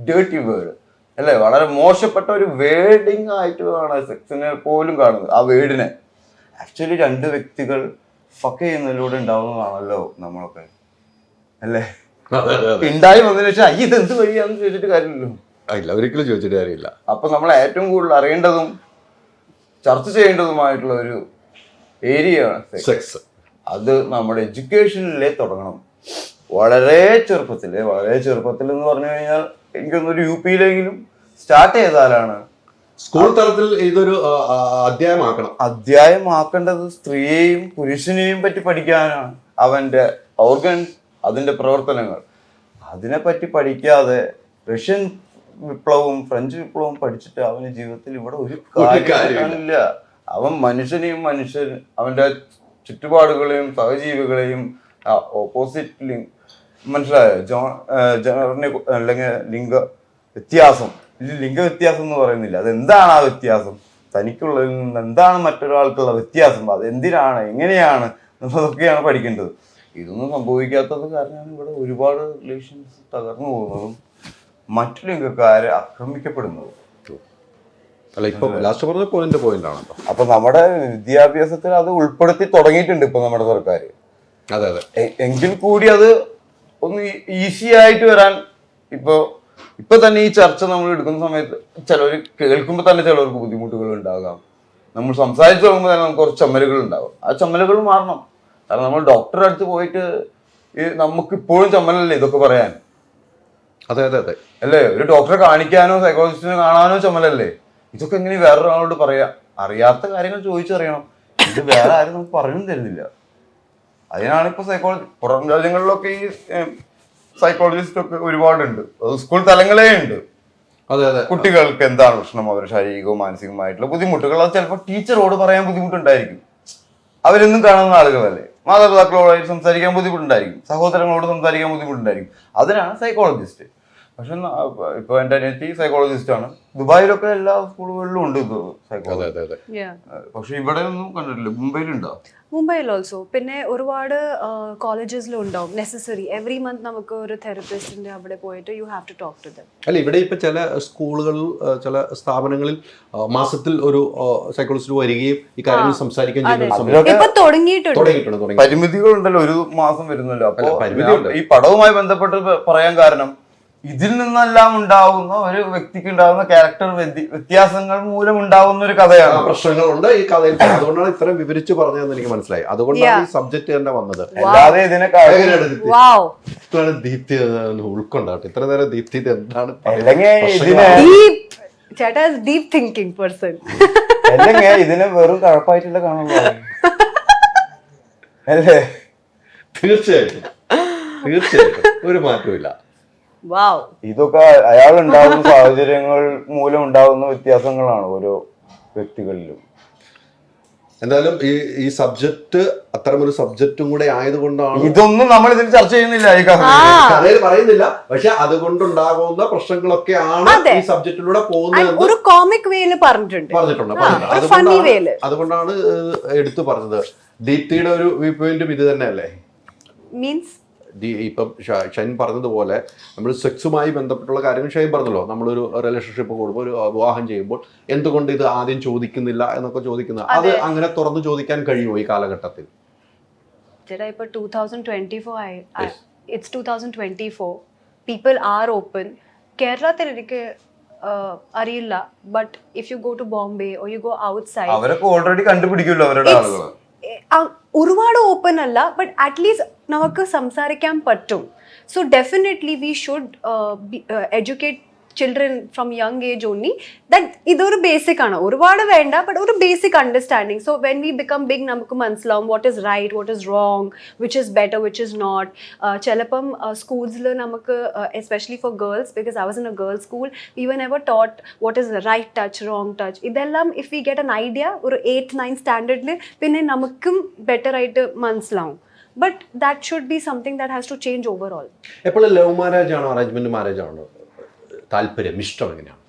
dirty word അല്ലേ, വളരെ മോശപ്പെട്ട ഒരു വേർഡിങ് ആയിട്ടാണ് സെക്സിനെ പോലും കാണുന്നത്. ആ വേർഡിനെ ആക്ച്വലി രണ്ട് വ്യക്തികൾ ഫക്ക് ചെയ്യുന്നതിലൂടെ ഉണ്ടാവുന്നതാണല്ലോ നമ്മളൊക്കെ അല്ലേ. ഉണ്ടായി വന്നതിന് ശേഷം ഇത് എന്ത് വഴിയാന്ന് ചോദിച്ചിട്ട് കാര്യമില്ലല്ലോ. ഇല്ല, ഒരിക്കലും ചോദിച്ചിട്ട് കാര്യമില്ല. അപ്പൊ നമ്മൾ ഏറ്റവും കൂടുതൽ അറിയേണ്ടതും ചർച്ച ചെയ്യേണ്ടതുമായിട്ടുള്ള ഒരു ഏരിയയാണ് സെക്സ്. അത് നമ്മുടെ എഡ്യൂക്കേഷനിലേ തുടങ്ങണം. വളരെ ചെറുപ്പത്തിൽ എന്ന് പറഞ്ഞു കഴിഞ്ഞാൽ എനിക്കൊന്നൊരു UP-യിലെങ്കിലും സ്റ്റാർട്ട് ചെയ്താലാണ്. സ്കൂൾ തലത്തിൽ ഇതൊരു അധ്യായമാക്കേണ്ടത് സ്ത്രീയെയും പുരുഷനെയും പറ്റി പഠിക്കാനാണ്. അവന്റെ ഓർഗൻസ്, അതിന്റെ പ്രവർത്തനങ്ങൾ, അതിനെപ്പറ്റി പഠിക്കാതെ റഷ്യൻ വിപ്ലവവും ഫ്രഞ്ച് വിപ്ലവവും പഠിച്ചിട്ട് അവന് ജീവിതത്തിൽ ഇവിടെ ഒരു കാര്യമില്ല. അവൻ മനുഷ്യനെയും അവന്റെ ചുറ്റുപാടുകളെയും സഹജീവികളെയും ഓപ്പോസിറ്റ് മനസ്സിലായോ, ജനറിനെ അല്ലെങ്കിൽ ലിംഗ വ്യത്യാസം എന്ന് പറയുന്നില്ല. അതെന്താണ് ആ വ്യത്യാസം, തനിക്കുള്ളതിൽ നിന്ന് എന്താണ് മറ്റൊരാൾക്കുള്ള വ്യത്യാസം, അത് എന്തിനാണ്, എങ്ങനെയാണ് എന്നതൊക്കെയാണ് പഠിക്കേണ്ടത്. ഇതൊന്നും സംഭവിക്കാത്തത് കാരണമാണ് ഇവിടെ ഒരുപാട് റിലേഷൻസ് തകർന്നു പോകുന്നതും മറ്റു ലിംഗക്കാരെ ആക്രമിക്കപ്പെടുന്നതും. അല്ല, ഇപ്പൊ ലാസ്റ്റ് പറഞ്ഞ പോയിന്റ് ആണല്ലോ. അപ്പൊ നമ്മുടെ വിദ്യാഭ്യാസത്തിൽ അത് ഉൾപ്പെടുത്തി തുടങ്ങിയിട്ടുണ്ട് ഇപ്പൊ നമ്മുടെ സർക്കാർ. അതെ അതെ. എങ്കിൽ കൂടി അത് ഒന്ന് ഈസി ആയിട്ട് വരാൻ ഇപ്പൊ തന്നെ ഈ ചർച്ച നമ്മൾ എടുക്കുന്ന സമയത്ത് ചിലവർ കേൾക്കുമ്പോൾ തന്നെ ചിലവർക്ക് ബുദ്ധിമുട്ടുകൾ ഉണ്ടാകാം. നമ്മൾ സംസാരിച്ചു തുടങ്ങുമ്പോൾ തന്നെ നമുക്ക് കുറച്ച് ചമ്മലുകൾ ഉണ്ടാകും. ആ ചമ്മലുകൾ മാറണം. കാരണം നമ്മൾ ഡോക്ടറുടെ അടുത്ത് പോയിട്ട് നമുക്ക് ഇപ്പോഴും ചമ്മലല്ലേ ഇതൊക്കെ പറയാൻ. അതെ അതെ അതെ അല്ലേ, ഒരു ഡോക്ടറെ കാണിക്കാനോ സൈക്കോളജിസ്റ്റിനെ കാണാനോ ചമ്മലല്ലേ. ഇതൊക്കെ എങ്ങനെ വേറൊരാളോട് പറയാ, അറിയാത്ത കാര്യങ്ങൾ ചോദിച്ചറിയണം. ഇത് വേറെ ആരും നമുക്ക് പറഞ്ഞു തരുന്നില്ല. അതിനാണ് ഇപ്പൊ പുറം രാജ്യങ്ങളിലൊക്കെ ഈ സൈക്കോളജിസ്റ്റ് ഒക്കെ ഒരുപാടുണ്ട്. അത് സ്കൂൾ തലങ്ങളേ ഉണ്ട്. അതെ അതെ. കുട്ടികൾക്ക് എന്താണ് പ്രശ്നം, അവർ ശാരീരികവും മാനസികമായിട്ടുള്ള ബുദ്ധിമുട്ടുകൾ, അത് ചിലപ്പോൾ ടീച്ചറോട് പറയാൻ ബുദ്ധിമുട്ടുണ്ടായിരിക്കും. അവരെന്നും കാണുന്ന ആളുകളല്ലേ. മാതാപിതാക്കളോട് സംസാരിക്കാൻ ബുദ്ധിമുട്ടുണ്ടായിരിക്കും, സഹോദരങ്ങളോട് സംസാരിക്കാൻ ബുദ്ധിമുട്ടുണ്ടായിരിക്കും. അതിനാണ് സൈക്കോളജിസ്റ്റ്. പക്ഷെ ഇപ്പൊ എന്റെ അനിയത്തി സൈക്കോളജിസ്റ്റ് ആണ്. ദുബായിലൊക്കെ എല്ലാ സ്കൂളുകളിലും ഉണ്ട് ഇത് സൈക്കോളജി. പക്ഷെ ഇവിടെ ഒന്നും കണ്ടിട്ടില്ല. മുംബൈയിലുണ്ടോ? മുംബൈയിൽ ഓൾസോ. പിന്നെ ഒരുപാട് കോളേജസിലും ഉണ്ടാവും. നെസസറി എവറി മന്ത് നമുക്ക് ഒരു തെറപ്പിസ്റ്റിന്റെ അവിടെ പോയിട്ട് you have to talk to them. അല്ല, ഇവിടെ ഇപ്പൊ ചില സ്കൂളുകളിൽ ചില സ്ഥാപനങ്ങളിൽ മാസത്തിൽ ഒരു സൈക്കോളജിസ്റ്റ് വരികയും ഈ കാര്യങ്ങൾ സംസാരിക്കുകയും തുടങ്ങിയിട്ടുണ്ട്. പരിമിതികളുണ്ടല്ലോ, ഒരു മാസം വരുന്നല്ലോ. അപ്പൊ ഈ പടവുമായി ബന്ധപ്പെട്ട് പറയാൻ കാരണം ഇതിൽ നിന്നെല്ലാം ഉണ്ടാവുന്ന ഒരു വ്യക്തിക്ക് ഉണ്ടാവുന്ന ക്യാരക്ടർ വ്യത്യാസങ്ങൾ മൂലം ഉണ്ടാവുന്ന ഒരു കഥയാണ്. പ്രശ്നങ്ങളുണ്ട് ഈ കഥയിൽ. അതുകൊണ്ടാണ് ഇത്രയും വിവരിച്ച് പറഞ്ഞതെന്ന് എനിക്ക് മനസ്സിലായി. അതുകൊണ്ടാണ് ഈ സബ്ജക്ട് തന്നെ വന്നത്. അല്ലാതെ ഇതിനെ ദീപ്തി ഉൾക്കൊണ്ടാട്ടെ ഇത്ര നേരം ദീപ്തി എന്താണ് ഇതിനെ വെറും കഴപ്പായിട്ടുള്ള കാണുമ്പോ അല്ലേ? തീർച്ചയായിട്ടും ഒരു മാറ്റമില്ല. ഇതൊക്കെ അയാൾ ഉണ്ടാകുന്ന സാഹചര്യങ്ങൾ മൂലം ഉണ്ടാകുന്ന വ്യത്യാസങ്ങളാണ് ഓരോ വ്യക്തികളിലും. എന്തായാലും ഈ സബ്ജക്ട് അത്തരമൊരു സബ്ജക്റ്റും കൂടെ ആയതുകൊണ്ടാണ് ഇതൊന്നും നമ്മൾ ഇതിൽ ചർച്ച ചെയ്യുന്നില്ല, ഈ കഥയിൽ പറയുന്നില്ല. പക്ഷെ അതുകൊണ്ടുണ്ടാകുന്ന പ്രശ്നങ്ങളൊക്കെയാണ് ഈ സബ്ജക്റ്റിലൂടെ പോകുന്നത്. ഒരു കോമിക് വേയില് പറഞ്ഞിട്ടുണ്ട്. അതുകൊണ്ടാണ് എടുത്തു പറഞ്ഞത്. ദീപ്തിയുടെ ഒരു വ്യൂ പോയിന്റും ഇത് തന്നെയല്ലേ? മീൻസ് ഇപ്പം ഷൈൻ പറഞ്ഞതുപോലെ നമ്മൾ സെക്സുമായി ബന്ധപ്പെട്ടുള്ള കാര്യങ്ങൾ ഷൈൻ പറഞ്ഞല്ലോ. നമ്മളൊരു റിലേഷൻഷിപ്പ് കൂടുമ്പോൾ, ഒരു വിവാഹം ചെയ്യുമ്പോൾ എന്തുകൊണ്ട് ഇത് ആദ്യം ചോദിക്കുന്നില്ല എന്നൊക്കെ ചോദിക്കുന്നത്, അത് അങ്ങനെ തുറന്നു ചോദിക്കാൻ കഴിയുമോ ഈ കാലഘട്ടത്തിൽ? ചേട്ടാ, ഇപ്പൊ 2024 പീപ്പിൾ ആർ ഓപ്പൺ. കേരളത്തിൽ എനിക്ക് അറിയില്ല. But if you go to Bombay or you go outside, അവരൊക്കെ ഓൾറെഡി കണ്ടുപിടിക്കുമല്ലോ അവരുടെ ആളുകൾ. ഒരുപാട് ഓപ്പൺ അല്ല, ബട്ട് അറ്റ്ലീസ്റ്റ് നമുക്ക് സംസാരിക്കാൻ പറ്റും. So definitely we should educate children from young age only that idoru basic aanu oruvaadu venda but oru basic understanding. So when we become big namukku manasilavum what is right, what is wrong, which is better, which is not. Chelappam schools lo namukku especially for girls, because I was in a girls school, we were never taught what is the right touch, wrong touch. Idellam if we get an idea oru 8th 9th standard le pinne namukkum better aayittu manasilavum. But that should be something that has to change overall. Eppol love marriage aano arrangement marriage aano താല്പര്യം, ഇഷ്ടം എങ്ങനെയാണ്?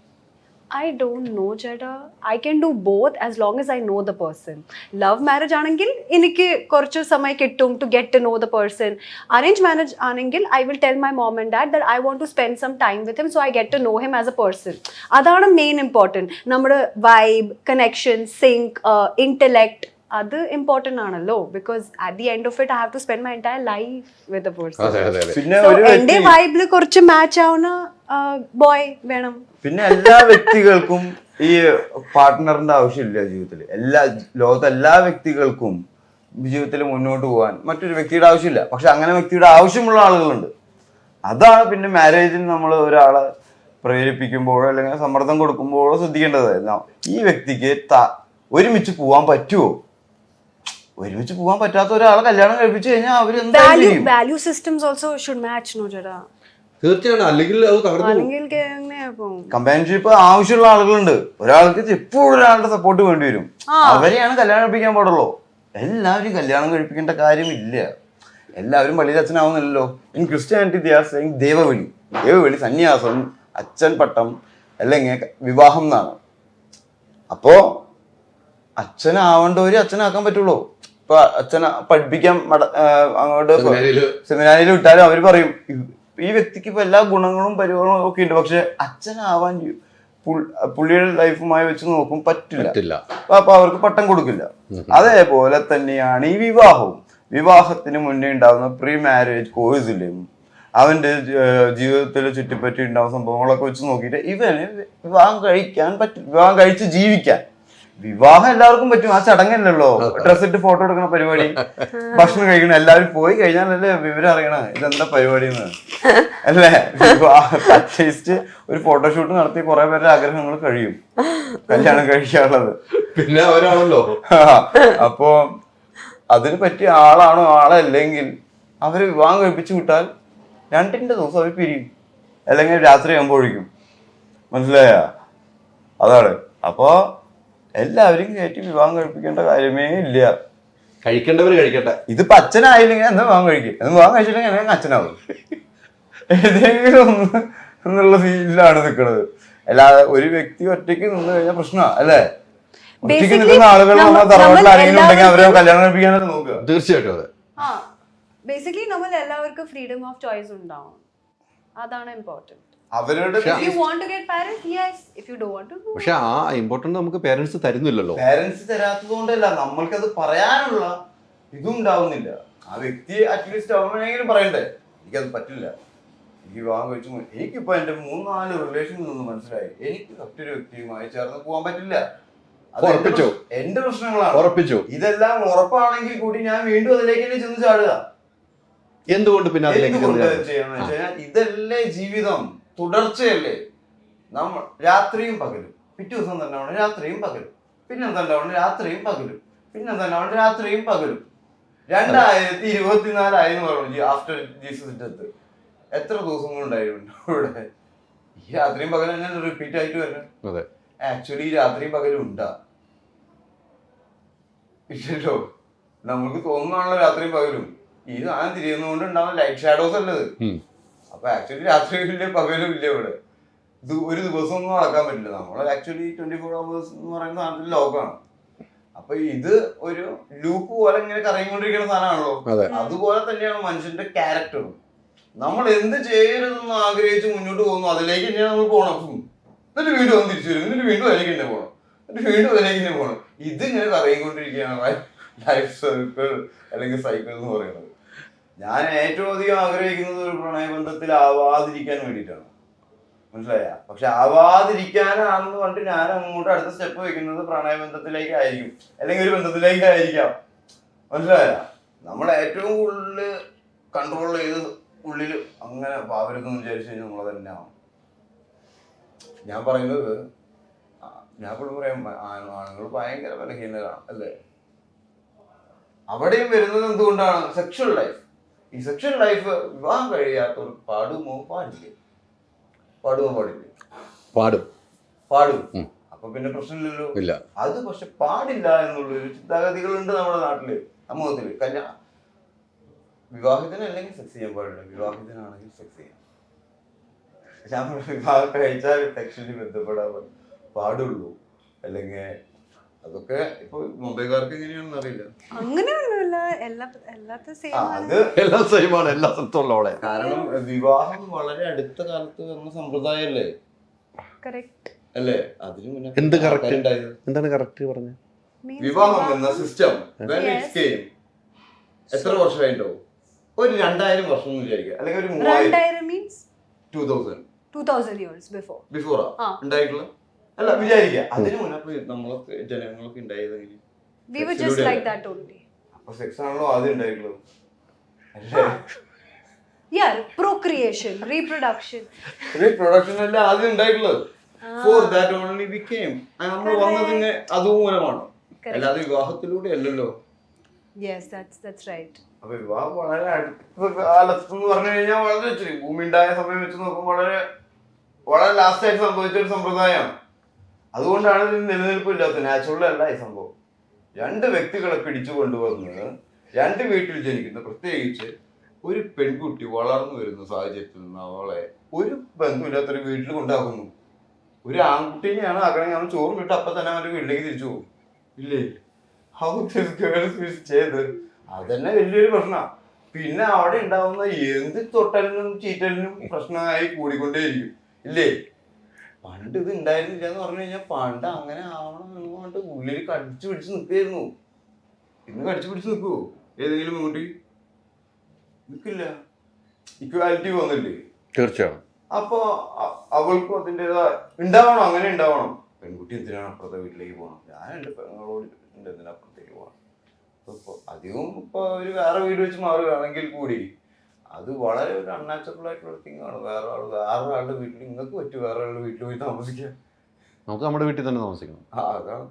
I don't know, Jada. I can do both as long as I know the person. Love marriage ആണെങ്കിൽ എനിക്ക് കുറച്ച് സമയം കിട്ടും to get to know the person. Arranged marriage ആണെങ്കിൽ I will tell my mom and dad that I want to spend some time with him so I get to know him as a person. അതാണ് main important. നമ്മുടെ vibe, connection, sync, intellect അത് important ആണല്ലോ. Because at the end of it I have to spend my entire life with a person. പിന്നെ So ഒരു എൻ്റെ വൈബിൽ കുറച്ച് match ആവുന്ന boy വേണം. പിന്നെ എല്ലാ വ്യക്തികൾക്കും ഈ പാർട്ട്ണറിന്റെ ആവശ്യമില്ല ജീവിതത്തിൽ. ലോകത്തെ എല്ലാ വ്യക്തികൾക്കും ജീവിതത്തിൽ മുന്നോട്ട് പോകാൻ മറ്റൊരു വ്യക്തിയുടെ ആവശ്യമില്ല. പക്ഷെ അങ്ങനെ വ്യക്തിയുടെ ആവശ്യമുള്ള ആളുകളുണ്ട്. അതാണ് പിന്നെ മാരേജിൽ നമ്മൾ ഒരാളെ പ്രേരിപ്പിക്കുമ്പോഴോ അല്ലെങ്കിൽ സമ്മർദ്ദം കൊടുക്കുമ്പോഴോ ശ്രദ്ധിക്കേണ്ടത്. ഈ വ്യക്തിക്ക് ഒരുമിച്ച് പോകാൻ പറ്റുമോ? ഒരുമിച്ച് പോകാൻ പറ്റാത്ത ഒരാളെ കല്യാണം കഴിപ്പിച്ചു കഴിഞ്ഞാൽ അവർ എന്തായാലും ചെയ്യും. Value systems also should match, no ചേട്ടാ? തീർച്ചയായും, അല്ലെങ്കിൽ അത് തകർന്നു. കമ്പാനിയൻഷിപ്പ് ആവശ്യമുള്ള ആളുകളുണ്ട്. ഒരാൾക്ക് എപ്പോഴും ഒരാളുടെ സപ്പോർട്ട് വേണ്ടി വരും. അവരെയാണ് കല്യാണം കഴിപ്പിക്കാൻ പാടുള്ളൂ. എല്ലാവരും കല്യാണം കഴിപ്പിക്കേണ്ട കാര്യമില്ല. എല്ലാവരും പള്ളിയിൽ അച്ഛനാവുന്നില്ലല്ലോ. In Christianity they are saying ദൈവവിളി. ദൈവവിളി, സന്യാസം, അച്ഛൻ പട്ടം അല്ലെങ്കിൽ വിവാഹം എന്നാണ്. അപ്പോ അച്ഛനാവേണ്ടവര് അച്ഛനാക്കാൻ പറ്റുള്ളൂ. ഇപ്പൊ അച്ഛനെ പഠിപ്പിക്കാൻ അങ്ങോട്ട് സെമിനാരിയിൽ വിട്ടാലും അവര് പറയും ഈ വ്യക്തിക്ക് ഇപ്പൊ എല്ലാ ഗുണങ്ങളും പരിഗണങ്ങളും ഒക്കെ ഉണ്ട്, പക്ഷെ അച്ഛനാവാൻ പുള്ളിയുടെ ലൈഫുമായി വെച്ച് നോക്കും പറ്റില്ല. അപ്പൊ അവർക്ക് പട്ടം കൊടുക്കില്ല. അതേപോലെ തന്നെയാണ് ഈ വിവാഹവും. വിവാഹത്തിന് മുന്നേ ഉണ്ടാകുന്ന പ്രീ മാരേജ് കോഴ്സിലും അവന്റെ ജീവിതത്തിൽ ചുറ്റിപ്പറ്റി ഉണ്ടാകുന്ന സംഭവങ്ങളൊക്കെ വെച്ച് നോക്കിയിട്ട് ഇവന് വിവാഹം കഴിക്കാൻ പറ്റും, വിവാഹം കഴിച്ച് ജീവിക്കാൻ. വിവാഹം എല്ലാവർക്കും പറ്റും, ആ ചടങ്ങല്ലല്ലോ. ഡ്രസ് ഇട്ട് ഫോട്ടോ എടുക്കുന്ന പരിപാടി, ഭക്ഷണം കഴിക്കണം, എല്ലാവരും പോയി കഴിഞ്ഞാലല്ലേ വിവരം അറിയണ ഇതെന്താ പരിപാടി എന്ന് അല്ലേ. അറ്റ്ലീസ്റ്റ് ഒരു ഫോട്ടോഷൂട്ട് നടത്തി കുറെ പേരുടെ ആഗ്രഹങ്ങൾ കഴിയും കല്യാണം കഴിക്കാനുള്ളത്. പിന്നെ അവരാണല്ലോ. അപ്പോ അതിന് പറ്റിയ ആളാണോ ആളല്ലെങ്കിൽ അവര് വിവാഹം കഴിപ്പിച്ചു വിട്ടാൽ 2 ദിവസം അവർ പിരിയും, അല്ലെങ്കിൽ രാത്രി ആകുമ്പോഴേക്കും. മനസ്സിലായ? അതാണ്. അപ്പോ എല്ലാവരും കയറ്റി വിവാഹം കഴിപ്പിക്കേണ്ട കാര്യമേ ഇല്ല. കഴിക്കേണ്ടവര് കഴിക്കട്ടെ. ഇതിപ്പോ അച്ഛനായില്ലെങ്കിൽ എന്താ വിവാഹം കഴിക്കും, എന്ന് വിവാഹം കഴിച്ചില്ലെങ്കിൽ അല്ലെങ്കിൽ അച്ഛനാവും. ഏതെങ്കിലും ഒന്ന് എന്നുള്ള ഫീലിലാണ് നിൽക്കുന്നത്. അല്ലാതെ ഒരു വ്യക്തി ഒറ്റയ്ക്ക് നിന്ന് കഴിഞ്ഞാൽ പ്രശ്നമാണ് അല്ലേ. ഒറ്റയ്ക്ക് നിൽക്കുന്ന ആളുകൾ നമ്മുടെ തറവാട്ടിൽ ആരെങ്കിലും ഉണ്ടെങ്കിൽ അവരെ കല്യാണം കഴിപ്പിക്കാനൊക്കെ നോക്കുക. തീർച്ചയായിട്ടും അതെ. ബേസിക്കലി നമ്മൾ എല്ലാവർക്കും ഫ്രീഡം ഓഫ് ചോയ്സ് ഉണ്ടാവും. അതാണ് ഇമ്പോർട്ടന്റ്. അവരുടെ പക്ഷെ ആ ഇമ്പോർട്ടന്റ് നമുക്ക് പേരൻസ് തരുന്നില്ലല്ലോ. പേരൻസ് തരാത്തത് കൊണ്ടല്ല, നമ്മൾക്കത് പറയാനുള്ള ഇതും ഉണ്ടാവുന്നില്ല. ആ വ്യക്തി അറ്റ്ലീസ്റ്റ് അവനെങ്കിലും പറയണ്ടേ എനിക്കത് പറ്റില്ല, എനിക്ക് വിവാഹം കഴിച്ചു. എനിക്കിപ്പോ എന്റെ 3-4 റിലേഷനിൽ നിന്ന് മനസ്സിലായി എനിക്ക് മറ്റൊരു വ്യക്തിയുമായി ചേർന്ന് പോകാൻ പറ്റില്ല. എന്റെ പ്രശ്നങ്ങളാണ്. ഇതെല്ലാം ഉറപ്പാണെങ്കിൽ കൂടി ഞാൻ വീണ്ടും അതിലേക്ക് തന്നെ ചെന്ന് ചാടുക. എന്തുകൊണ്ട് പിന്നെ ചെയ്യാന്ന് വെച്ചാൽ ഇതല്ലേ ജീവിതം, തുടർച്ചയല്ലേ. നമ്മൾ രാത്രിയും പകലും, പിറ്റേ ദിവസം തന്നെ ആണ് രാത്രിയും പകലും, പിന്നെന്താ രാത്രിയും പകലും, പിന്നെന്താ രാത്രിയും പകലും. 2024 എന്ന് പറഞ്ഞു ആഫ്റ്റർ ജീസസ് ഡെത്ത്. എത്ര ദിവസങ്ങളുണ്ടായിരുന്നു ഇവിടെ? ഈ രാത്രിയും പകലും തന്നെ റിപ്പീറ്റ് ആയിട്ട് വരുന്നത്. ആക്ച്വലി രാത്രിയും പകലും ഉണ്ടാ ഇല്ലല്ലോ. നമുക്ക് തോന്നുന്നതാണല്ലോ രാത്രിയും പകലും. ഈ സാധനം തിരിയുന്നതുകൊണ്ട് ഉണ്ടാവുന്ന ലൈറ്റ് ഷാഡോസ് അല്ലത്. അപ്പൊ ആക്ച്വലി രാത്രിയും ഇല്ല പകലും ഇല്ല ഇവിടെ. ഇത് ഒരു ദിവസം ഒന്നും നടക്കാൻ പറ്റില്ല. നമ്മൾ ആക്ച്വലി 24 hours എന്ന് പറയുന്ന സാധനത്തിൽ ലോകമാണ്. അപ്പൊ ഇത് ഒരു ലൂപ്പ് പോലെ ഇങ്ങനെ കറങ്ങിക്കൊണ്ടിരിക്കുന്ന സാധനമാണല്ലോ. അതുപോലെ തന്നെയാണ് മനുഷ്യന്റെ ക്യാരക്ടറും. നമ്മൾ എന്ത് ചെയ്യരുതെന്ന് ആഗ്രഹിച്ച് മുന്നോട്ട് പോകുന്നു അതിലേക്ക് തന്നെയാണ് നമ്മൾ പോകണം. എന്നിട്ട് വീണ്ടും വന്ന് തിരിച്ചു വരും, എന്നിട്ട് വീണ്ടും അതിലേക്ക് തന്നെ പോകണം, എന്നിട്ട് വീണ്ടും അതിലേക്ക് തന്നെ പോകണം. ഇതിങ്ങനെ കറങ്ങിക്കൊണ്ടിരിക്കുകയാണ് ലൈഫ് സർക്കിൾ അല്ലെങ്കിൽ സൈക്കിൾ എന്ന് പറയുന്നത്. ഞാൻ ഏറ്റവും അധികം ആഗ്രഹിക്കുന്നത് ഒരു പ്രണയബന്ധത്തിൽ ആവാതിരിക്കാൻ വേണ്ടിയിട്ടാണ്. മനസ്സിലായ? പക്ഷെ ആവാതിരിക്കാനാണെന്ന് പറഞ്ഞിട്ട് ഞാൻ അങ്ങോട്ട് അടുത്ത സ്റ്റെപ്പ് വെക്കുന്നത് പ്രണയബന്ധത്തിലേക്കായിരിക്കും, അല്ലെങ്കിൽ ഒരു ബന്ധത്തിലേക്കായിരിക്കാം. മനസ്സിലായ? നമ്മൾ ഏറ്റവും കൂടുതൽ കൺട്രോൾ ചെയ്ത് ഉള്ളിൽ അങ്ങനെ പാവരുതെന്ന് വിചാരിച്ചു കഴിഞ്ഞാൽ നമ്മളെ തന്നെയാണ്. ഞാൻ പറയുന്നത്, ഞാൻ എപ്പോഴും പറയാം ആണുങ്ങൾ ഭയങ്കര ബലഹീനരാണ് അല്ലേ. അവിടെയും വരുന്നത് എന്തുകൊണ്ടാണ്? Sexual life. ഈ സെക്ഷൽ ലൈഫ് വിവാഹം കഴിയാത്തവർക്ക് പാടുമോ പാടില്ലേ? പാടും. അപ്പൊ പിന്നെ പ്രശ്നമില്ലല്ലോ. അത് പക്ഷെ പാടില്ല എന്നുള്ളൊരു ചിന്താഗതികളുണ്ട് നമ്മുടെ നാട്ടില്, സമൂഹത്തില്. വിവാഹിതനല്ലെങ്കിൽ സെക്സ് ചെയ്യാൻ പാടില്ല, വിവാഹിതനാണെങ്കിൽ സെക്സ് ചെയ്യാം. ഞാൻ വിവാഹം കഴിച്ചാൽ സെക്ഷലി ബന്ധപ്പെടാൻ പാടുള്ളൂ, അല്ലെങ്കിൽ അതൊക്കെ ഇപ്പൊ മുംബൈക്കാർക്ക് എങ്ങനെയാണെന്ന് അറിയില്ല. അങ്ങനെയൊന്നുമില്ല, എല്ലാത്തും സെയിം ആണ്. അത് എല്ലാം സെയിമാണ് എല്ലാ സ്ഥലത്തുള്ളവളെ. കാരണം വിവാഹം വളരെ അടുത്ത കാലത്ത് വന്ന സമ്പ്രദായമല്ലേ, കറക്റ്റ് അല്ലേ? അതിന് മുന്നേ എന്ത് കറക്റ്റ് ഉണ്ടായത് എന്താണ് കറക്റ്റ് പറഞ്ഞത്? വിവാഹം എന്ന സിസ്റ്റം എത്ര വർഷമായിട്ടോ? ഒരു 2000 വർഷം എന്ന് വിചാരിക്കുക, അല്ലെങ്കിൽ ഒരു 2000 means 2000 years before. ബിഫോറാ ഉണ്ടായിട്ടുള്ള അല്ല വിചാരിക്കുക. അതിന് മുന്നേ നമ്മളൊക്കെ ജനങ്ങളൊക്കെ ഉണ്ടായത് എങ്ങനെ? We were just like that only. അപ്പൊ സെക്സ് ആണല്ലോ ആദ്യം ഉണ്ടായിട്ടുള്ളത്, അല്ലേ? Yeah, procreation, reproduction. റീപ്രൊഡക്ഷൻ അല്ലേ ആദ്യം ഉണ്ടായിട്ടുള്ളത്. For that only we came. നമ്മൾ വന്നതിന് അതുമൂലമാണ്, അല്ലാതെ വിവാഹത്തിലൂടെ അല്ലല്ലോ. Yes, that's right. അപ്പൊ വിവാഹം വളരെ അടുത്ത കാലത്ത് എന്ന് പറഞ്ഞു കഴിഞ്ഞാൽ വളരെ ഇച്ചിരി ഭൂമി ഉണ്ടായ സമയം വെച്ച് നോക്കുമ്പോൾ വളരെ വളരെ ലാസ്റ്റ് ആയിട്ട് സംഭവിച്ച ഒരു സമ്പ്രദായമാണ്. അതുകൊണ്ടാണ് ഇതിന് നിലനിൽപ്പില്ലാത്ത, നാച്ചുറൽ അല്ല ഈ സംഭവം. 2 വ്യക്തികളെ പിടിച്ചു കൊണ്ടുവന്ന് 2 വീട്ടിൽ ജനിക്കുന്ന, പ്രത്യേകിച്ച് ഒരു പെൺകുട്ടി വളർന്നു വരുന്ന സാഹചര്യത്തിൽ നിന്ന് അവളെ ഒരു ബന്ധമില്ലാത്തൊരു വീട്ടിൽ കൊണ്ടാക്കുന്നു. ഒരു ആൺകുട്ടീനെയാണ് ആക്കണമെങ്കിൽ അവൻ ചോറും വിട്ട് അപ്പം തന്നെ അവൻ്റെ വീട്ടിലേക്ക് തിരിച്ചു പോകും, ഇല്ലേ? ഹൗ ദിസ് ഗേൾസ് ചെയ്ത് അതന്നെ വലിയൊരു പ്രശ്നമാണ്. പിന്നെ അവിടെ ഉണ്ടാവുന്ന എന്ത് തൊട്ടലിനും ചീറ്റലിനും പ്രശ്നമായി കൂടിക്കൊണ്ടേയിരിക്കും, ഇല്ലേ? പണ്ട് ഇത് ഉണ്ടായിരുന്നില്ല എന്ന് പറഞ്ഞു കഴിഞ്ഞാൽ പണ്ട് അങ്ങനെ ആവണം എന്ന് പറഞ്ഞിട്ട് ഉള്ളിൽ കടിച്ചു പിടിച്ച് നിൽക്കുകയായിരുന്നു. ഇന്ന് കടിച്ചു പിടിച്ച് നിൽക്കുവോ ഏതെങ്കിലും പെൺകുട്ടി? നിൽക്കില്ല. ഇക്വാലിറ്റി വന്നില്ലേ? തീർച്ചയായും. അപ്പൊ അവൾക്കും അതിൻ്റെതായ ഉണ്ടാവണം, അങ്ങനെ ഉണ്ടാവണം. പെൺകുട്ടി എന്തിനാണ് അപ്പുറത്തെ വീട്ടിലേക്ക് പോകണം? ഞാൻ എൻ്റെ പെങ്ങളോട് എന്തിനാ അപ്പുറത്തേക്ക് പോകണം? ഇപ്പൊ അധികവും ഇപ്പൊ ഒരു വേറെ വീട് വെച്ച് മാറുകയാണെങ്കിൽ കൂടി അത് വളരെ ഒരു അൺനാച്ചുറൽ ആയിട്ടുള്ള തിങ്ങാണ്. വേറെ ആളുടെ വീട്ടിൽ നിങ്ങൾക്ക് പറ്റും വേറെ ആളുടെ വീട്ടിൽ പോയി താമസിക്കാം. നമുക്ക് നമ്മുടെ വീട്ടിൽ തന്നെ താമസിക്കണം. അതാണ്.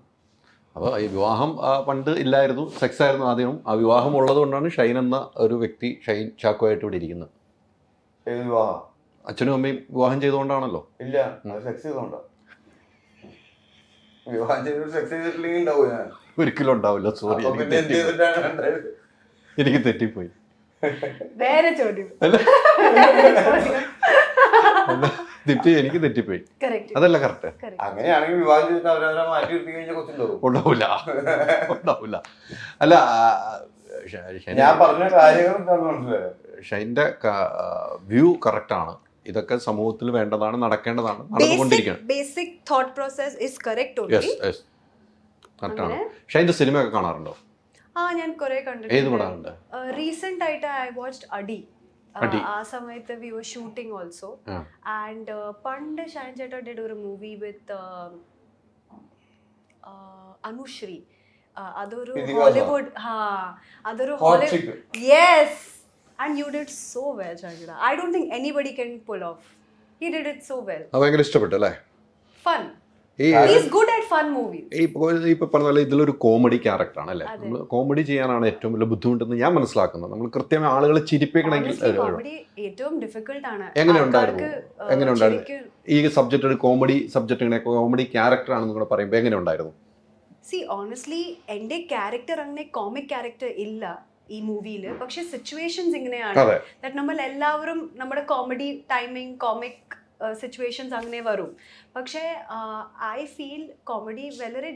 അപ്പോൾ ഈ വിവാഹം പണ്ട് ഇല്ലായിരുന്നു, സെക്സ് ആയിരുന്നു ആദ്യം. ആ വിവാഹം ഉള്ളത് കൊണ്ടാണ് ഷൈൻ എന്ന ഒരു വ്യക്തി, ഷൈൻ ചാക്കോയായിട്ട് ഇവിടെ ഇരിക്കുന്നത്. ഏത് വിവാഹം? അച്ഛനും അമ്മയും വിവാഹം ചെയ്തുകൊണ്ടാണല്ലോ. ഇല്ല, സെക്സ് ചെയ്തോണ്ടാ. വിവാഹം ചെയ്ത് സെക്സ് ചെയ്തിട്ടില്ലെങ്കിൽ ഉണ്ടാവും ഞാൻ. ഒരിക്കലും ഉണ്ടാവില്ല. സോറി, പിന്നെ എന്ത് ചെയ്തിട്ടാണ് ഉണ്ടായത്? എനിക്ക് തെറ്റിപ്പോയി. വേറെ ചോദ്യം. ദീപ്തി, എനിക്ക് തെറ്റിപ്പോയി. Correct. അതല്ല കറക്റ്റ്. അങ്ങനെയാണെങ്കിൽ വിവാഹം ചെയ്തിട്ട് അവരവരെ മാറ്റി നിർത്തി കഴിഞ്ഞാൽ കൊച്ചുണ്ടാവും. ഉണ്ടാവില്ല. അല്ല, ഞാൻ പറഞ്ഞ കാര്യങ്ങൾ എന്താണെന്ന് മനസ്സിലായോ? ഷൈൻ്റെ വ്യൂ കറക്റ്റാണ്. ഇതൊക്കെ സമൂഹത്തിൽ വേണ്ടതാണ്, നടക്കേണ്ടതാണ്, നടന്നുകൊണ്ടിരിക്കുകയാണ്. Basic thought process is correct only. Yes, കറക്റ്റാണ്. ഷൈൻ്റെ സിനിമയൊക്കെ കാണാറുണ്ടോ? ഞാൻ കുറെ ഏത് കണ്ടിട്ടുണ്ട്. പടമുണ്ട്? റീസെന്റ് ആയിട്ട് ഐ വാച്ച്ഡ് അടി. ആ സമയത്ത് we were shooting also. And പണ്ട് ഷൈൻ ചേട്ടാ ഡിഡ് ഒരു മൂവി വിത്ത് അനുശ്രീ. അതൊരു ഹോളിവുഡ്, അതൊരു Hollywood. Yes, and you did so well, Shangida. I don't think anybody can pull off. He did it so well. ഭയങ്കര ഇഷ്ടപ്പെട്ടു അല്ലേ? Fun. He's good at fun movies. ഇപ്പൊ പറഞ്ഞ ഇതിലൊരു കോമഡി ക്യാരക്ടറാണ് അല്ലേ? നമ്മൾ കോമഡി ചെയ്യാനാണ് ഏറ്റവും വലിയ ബുദ്ധിമുട്ടെന്ന് ഞാൻ മനസ്സിലാക്കുന്നത്. നമ്മൾ കൃത്യമായി ആളുകളെ ചിരിപ്പിക്കണമെങ്കിൽ കോമഡി ഏറ്റവും ഡിഫിക്കൽട്ട് ആണ്. എങ്ങനെയുണ്ടായിരുന്നു ഈ സബ്ജക്ട്? ഒരു കോമഡി സബ്ജക്ട്, ഇങ്ങനെ കോമഡി ക്യാരക്ടർ ആണെന്ന് കൂടെ പറയുമ്പോൾ എങ്ങനെ ഉണ്ടായിരുന്നു? See, honestly, എൻ്റെ ക്യാരക്ടർ അങ്ങനെ കോമിക് ക്യാരക്ടർ ഇല്ല ഈ മൂവിയിൽ. പക്ഷെ സിറ്റുവേഷൻസ് ഇങ്ങനെയാണ്. ദാറ്റ് നമ്മൾ എല്ലാവരും നമ്മുടെ കോമഡി ടൈമിങ്, കോമിക് സിറ്റുവേഷൻസ് അങ്ങനെ വരും. പക്ഷേ ഐ ഫീൽ കോമഡി വളരെ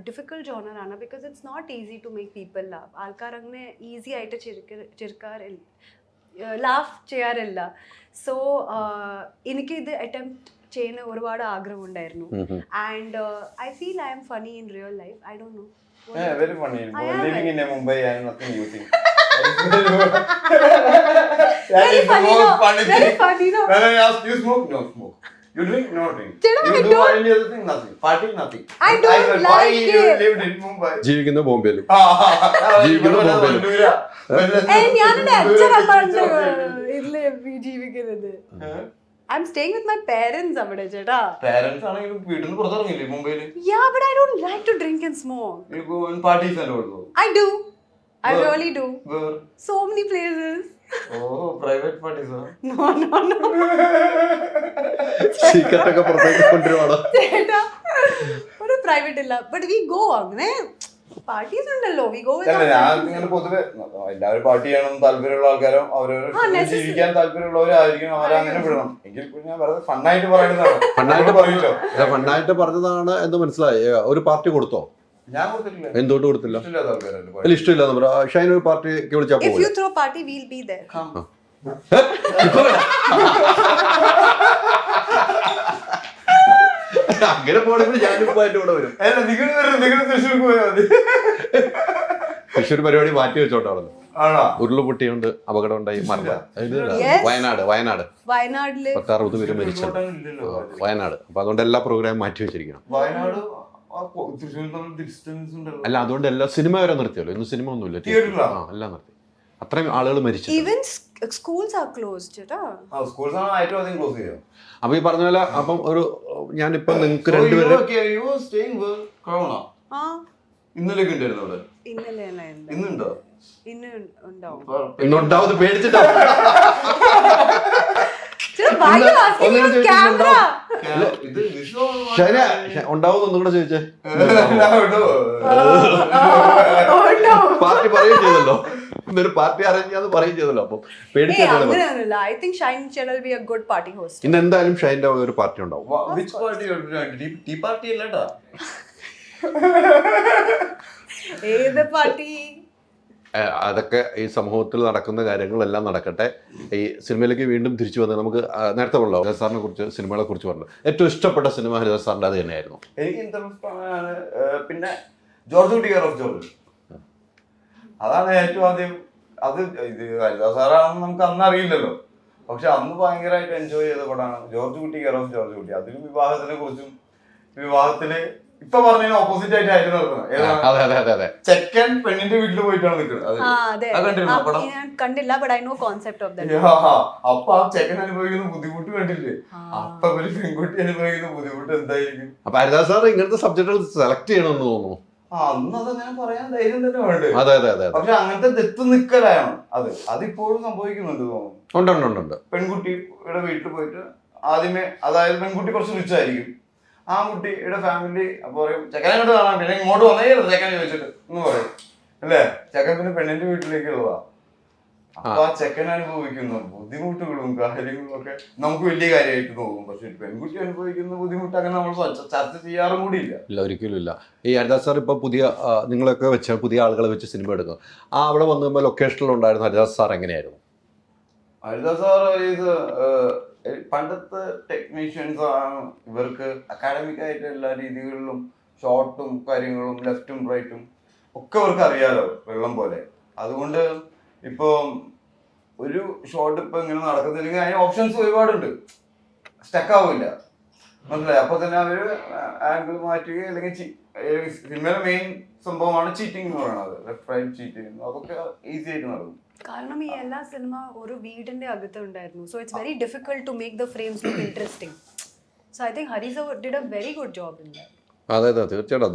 ഡിഫിക്കൽട്ട് ജോണറാണ്. Because it's not easy to make people laugh. ആൾക്കാർ അങ്ങനെ ഈസി ആയിട്ട് ചിരിക്കാറില്ല, ലാഫ് ചെയ്യാറില്ല. സോ എനിക്ക് ഇത് അറ്റംപ്റ്റ് ചെയ്യുന്ന ഒരുപാട് ആഗ്രഹമുണ്ടായിരുന്നു. And I feel I M funny in real life. I don't know. Very funny. Living in Mumbai, I am nothing using. Very funny, no. Very funny, no. When I ask you smoke, no smoke. You drink, no drink. You do any other thing, nothing. Party, nothing. I don't said, like why it. you lived in Mumbai? ജീവിക്കുന്ന ബോംബെയിലും. ഞാനെന്റെ അച്ഛനമ്മ ഇതില് ജീവിക്കുന്നത്. I'm staying with my parents അവിടെ ചേട്ടാ. Parents ആണെങ്കിലും വീട്ടിൽ നിന്ന് പുറത്തിറങ്ങില്ലേ മുംബൈയിൽ? Yeah, but I don't like to drink and smoke. You go in parties and all. I do. I really do. Where? So many places. Oh, private parties, huh? No. Secret ഒക്കെ പുറത്തേക്ക് കൊണ്ടുവരുവാണോ? ചേട്ടാ ഒരു private ഇല്ല. But we go അങ്ങനെ parties ഉണ്ടല്ലോ, we go with അല്ല, our ഞാൻ friends. ഇങ്ങനെ പൊതുവെ എല്ലാവരും പാർട്ടി ചെയ്യണം താല്പര്യമുള്ള ആൾക്കാരും അവരവർ ജീവിക്കാൻ താല്പര്യമുള്ളവരായിരിക്കും, അവരങ്ങനെ വിടണം. എങ്കിൽ ഞാൻ വെറുതെ ഫണ്ണായിട്ട് പറയുന്നതാണ്. ഫണ്ണായിട്ട് പറയില്ലോ, ഫണ്ണായിട്ട് പറഞ്ഞതാണ് എന്ന് മനസ്സിലായി. ഒരു പാർട്ടി കൊടുത്തോ? ഞാൻ കൊടുത്തിട്ടില്ല. എന്തുകൊണ്ട് കൊടുത്തില്ല? ഇഷ്ടമില്ലാത്ത ആൾക്കാരല്ലേ അതിൽ ഇഷ്ടമില്ല. ഷൈൻ ഒരു പാർട്ടിക്ക് വിളിച്ചാൽ If പോകില്ല. you throw party, we'll be there. അങ്ങനെ പോണെങ്കിൽ ഞാനിപ്പായിട്ട് കൂടെ വരും. നിങ്ങൾ തൃശ്ശൂർക്ക് പോയാൽ മതി. തൃശ്ശൂർ പരിപാടി മാറ്റി വെച്ചോട്ടാണ്. ആണോ? ഉരുളുപൊട്ടിയുണ്ട്, അപകടം ഉണ്ടായി, മരണം. Yes. വയനാട് വയനാട്ടില് 60 പേര് മരിച്ചു. വയനാട്. അപ്പൊ അതുകൊണ്ട് എല്ലാ പ്രോഗ്രാമും മാറ്റി വെച്ചിരിക്കണം. വയനാട് തൃശ്ശൂർ തമ്മിൽ ഡിസ്റ്റൻസ് ഉണ്ടല്ലോ. അല്ല, അതുകൊണ്ട് എല്ലാ സിനിമ വരെ നിർത്തിയല്ലോ. ഇന്ന് സിനിമ ഒന്നുമില്ല. തിയേറ്ററിലാ? എല്ലാം നിർത്തി. അത്രയും ആളുകൾ മരിച്ചു. even schools are closed, ചേട്ടാ. സ്കൂൾസ് ആണ് ഏറ്റവും അധികം ക്ലോസ് ചെയ്യാം. അപ്പൊ ഈ പറഞ്ഞ പോലെ അപ്പം ഒരു ഞാനിപ്പോ നിങ്ങൾക്ക് രണ്ടുപേരും ആ ഇന്നലേക്ക് ഉണ്ടായിരുന്നു അവിടെ. ഇന്നലെ ഉണ്ട്, ഇന്നുണ്ടോ? ഇന്ന് ഉണ്ടാവും. ഇന്നുണ്ടാവുന്നത് പേടിച്ചിട്ടാ. ചേട്ടാ, why you asking me on camera? ഇത് വിഷു ഉണ്ടാവും ഒന്നും കൂടെ ചോദിച്ചേ. കേട്ടോ. Oh no. പാർട്ടി പറയുകയും ചെയ്തല്ലോ. ഇന്നൊരു പാർട്ടി അറേഞ്ച് ചെയ്യാന്ന് പറയുകയും ചെയ്തല്ലോ. അപ്പം പേടിച്ചാണ്. അങ്ങനെയൊന്നുമില്ല. I think Shine Channel will be a good party host. ഇന്ന് എന്തായാലും ഷൈൻ്റെ ഒരു പാർട്ടി ഉണ്ടാവും. Which party? ടീ പാർട്ടി അല്ലേട്ടാ. ഏത് പാർട്ടി? അതൊക്കെ ഈ സമൂഹത്തിൽ നടക്കുന്ന കാര്യങ്ങളെല്ലാം നടക്കട്ടെ. ഈ സിനിമയിലേക്ക് വീണ്ടും തിരിച്ചു വന്ന് നമുക്ക് നേരത്തെ പറഞ്ഞല്ലോ ഹരിദാസ് സാറിനെ കുറിച്ച്, സിനിമകളെ കുറിച്ച് പറഞ്ഞു. ഏറ്റവും ഇഷ്ടപ്പെട്ട സിനിമ ഹരിദാസ് സാറിൻ്റെ അത് തന്നെയായിരുന്നു. എനിക്ക് ഇൻട്രസ്റ്റ്. പിന്നെ ജോർജ് കുട്ടി കെയർ ഓഫ് ജോർജ്, അതാണ് ഏറ്റവും ആദ്യം. അത് ഇത് ഹരിദാസ് സാറാണെന്ന് നമുക്ക് അന്ന് അറിയില്ലല്ലോ, പക്ഷെ അന്ന് ഭയങ്കരമായിട്ട് എൻജോയ് ചെയ്ത പടമാണ് ജോർജ് കുട്ടി കെയർ ഓഫ് ജോർജ് കുട്ടി. അതിലും വിവാഹത്തിനെ കുറിച്ചും, വിവാഹത്തില് ഇപ്പൊ പറഞ്ഞതിന് ഓപ്പോസിറ്റ് ആയിട്ട് ആയിരുന്നു നടക്കുന്നത്. ചെക്കൻ പെണ്ണിന്റെ വീട്ടിൽ പോയിട്ടാണ് നിൽക്കുന്നത്. ഞാൻ കണ്ടില്ല, but I know concept of that. അപ്പൊ ആ ചെക്കൻ അനുഭവിക്കുന്ന ബുദ്ധിമുട്ട് കണ്ടില്ലേ? അപ്പൊ ഒരു പെൺകുട്ടി അനുഭവിക്കുന്ന ബുദ്ധിമുട്ട് എന്തായിരിക്കും? അപ്പൊ ഹരിദാസ് സാർ ഇങ്ങനത്തെ സബ്ജക്റ്റുകൾ സെലക്ട് ചെയ്യണമെന്ന് തോന്നുന്നു. അന്ന് അതങ്ങനെ പറയാൻ ധൈര്യം തന്നെ വേണ്ടത്. അതെ അതെ അതെ. പക്ഷെ അങ്ങനത്തെ തെറ്റ് നിക്കലാണ് അതിപ്പോഴും സംഭവിക്കുന്നുണ്ട് തോന്നുന്നു. ഉണ്ട്. പെൺകുട്ടിയുടെ വീട്ടിൽ പോയിട്ട് ആദ്യമേ, അതായത് പെൺകുട്ടി കുറച്ച് റിച്ച് ആയിരിക്കും, ആ കുട്ടിയുടെ ഫാമിലി അപ്പൊ പറയും ചെക്കനെ അങ്ങോട്ട് കാണാൻ, പിന്നെ ഇങ്ങോട്ട് വന്നേ ചെക്കനെ ചോദിച്ചിട്ട് എന്ന് പറയും അല്ലേ? ചെക്കൻ പിന്നെ പെണ്ണിന്റെ വീട്ടിലേക്കുള്ളതാ. അപ്പൊ ആ ചെക്കൻ അനുഭവിക്കുന്ന ബുദ്ധിമുട്ടുകളും കാര്യങ്ങളും ഒക്കെ നമുക്ക് വലിയ കാര്യമായിട്ട് തോന്നും. പക്ഷെ പെൺകുട്ടി അനുഭവിക്കുന്ന ബുദ്ധിമുട്ട് അങ്ങനെ നമ്മൾ ചർച്ച ചെയ്യാറും കൂടി ഇല്ല. ഒരിക്കലും ഇല്ല. ഈ ഹരിദാസ് സാർ ഇപ്പൊ പുതിയ നിങ്ങളൊക്കെ വെച്ച് പുതിയ ആളുകളെ വെച്ച് സിനിമ എടുക്കും. അവിടെ വന്നു ലൊക്കേഷനിൽ ഉണ്ടായിരുന്ന ഹരിദാസ് സാർ എങ്ങനെയായിരുന്നു? ഹരിദാസ് സാർ ഇത് പണ്ടത്തെ ടെക്നീഷ്യൻസ് ആണ്. ഇവർക്ക് അക്കാഡമിക് ആയിട്ട് എല്ലാ രീതികളിലും ഷോർട്ടും കാര്യങ്ങളും ലെഫ്റ്റും റൈറ്റും ഒക്കെ അവർക്ക് അറിയാലോ വെള്ളം പോലെ. അതുകൊണ്ട് ഇപ്പൊ ഒരു ഷോട്ട് ഇപ്പൊ ഇങ്ങനെ നടക്കുന്നില്ലെങ്കിൽ അതിന് ഓപ്ഷൻസ് ഒരുപാടുണ്ട്, സ്റ്റക്ക് ആവില്ല, മനസ്സിലായി? അപ്പൊ തന്നെ അവര് ആംഗിൾ മാറ്റുക, അല്ലെങ്കിൽ സിനിമയിലെ മെയിൻ സംഭവമാണ് ചീറ്റിംഗ് എന്ന് പറയുന്നത്, ലെഫ്റ്റ് റൈറ്റ് ചീറ്റിംഗ്. അതൊക്കെ ഈസി ആയിട്ട് നടക്കും. കാരണം ഈ എല്ലാ സിനിമ ഒരു വീടിന്റെ അകത്ത് ഉണ്ടായിരുന്നു. So it's very difficult to make the frames look interesting. So I think Hari sir did a very good job in that. അതെ അതെ, തീർച്ചയായിട്ടും.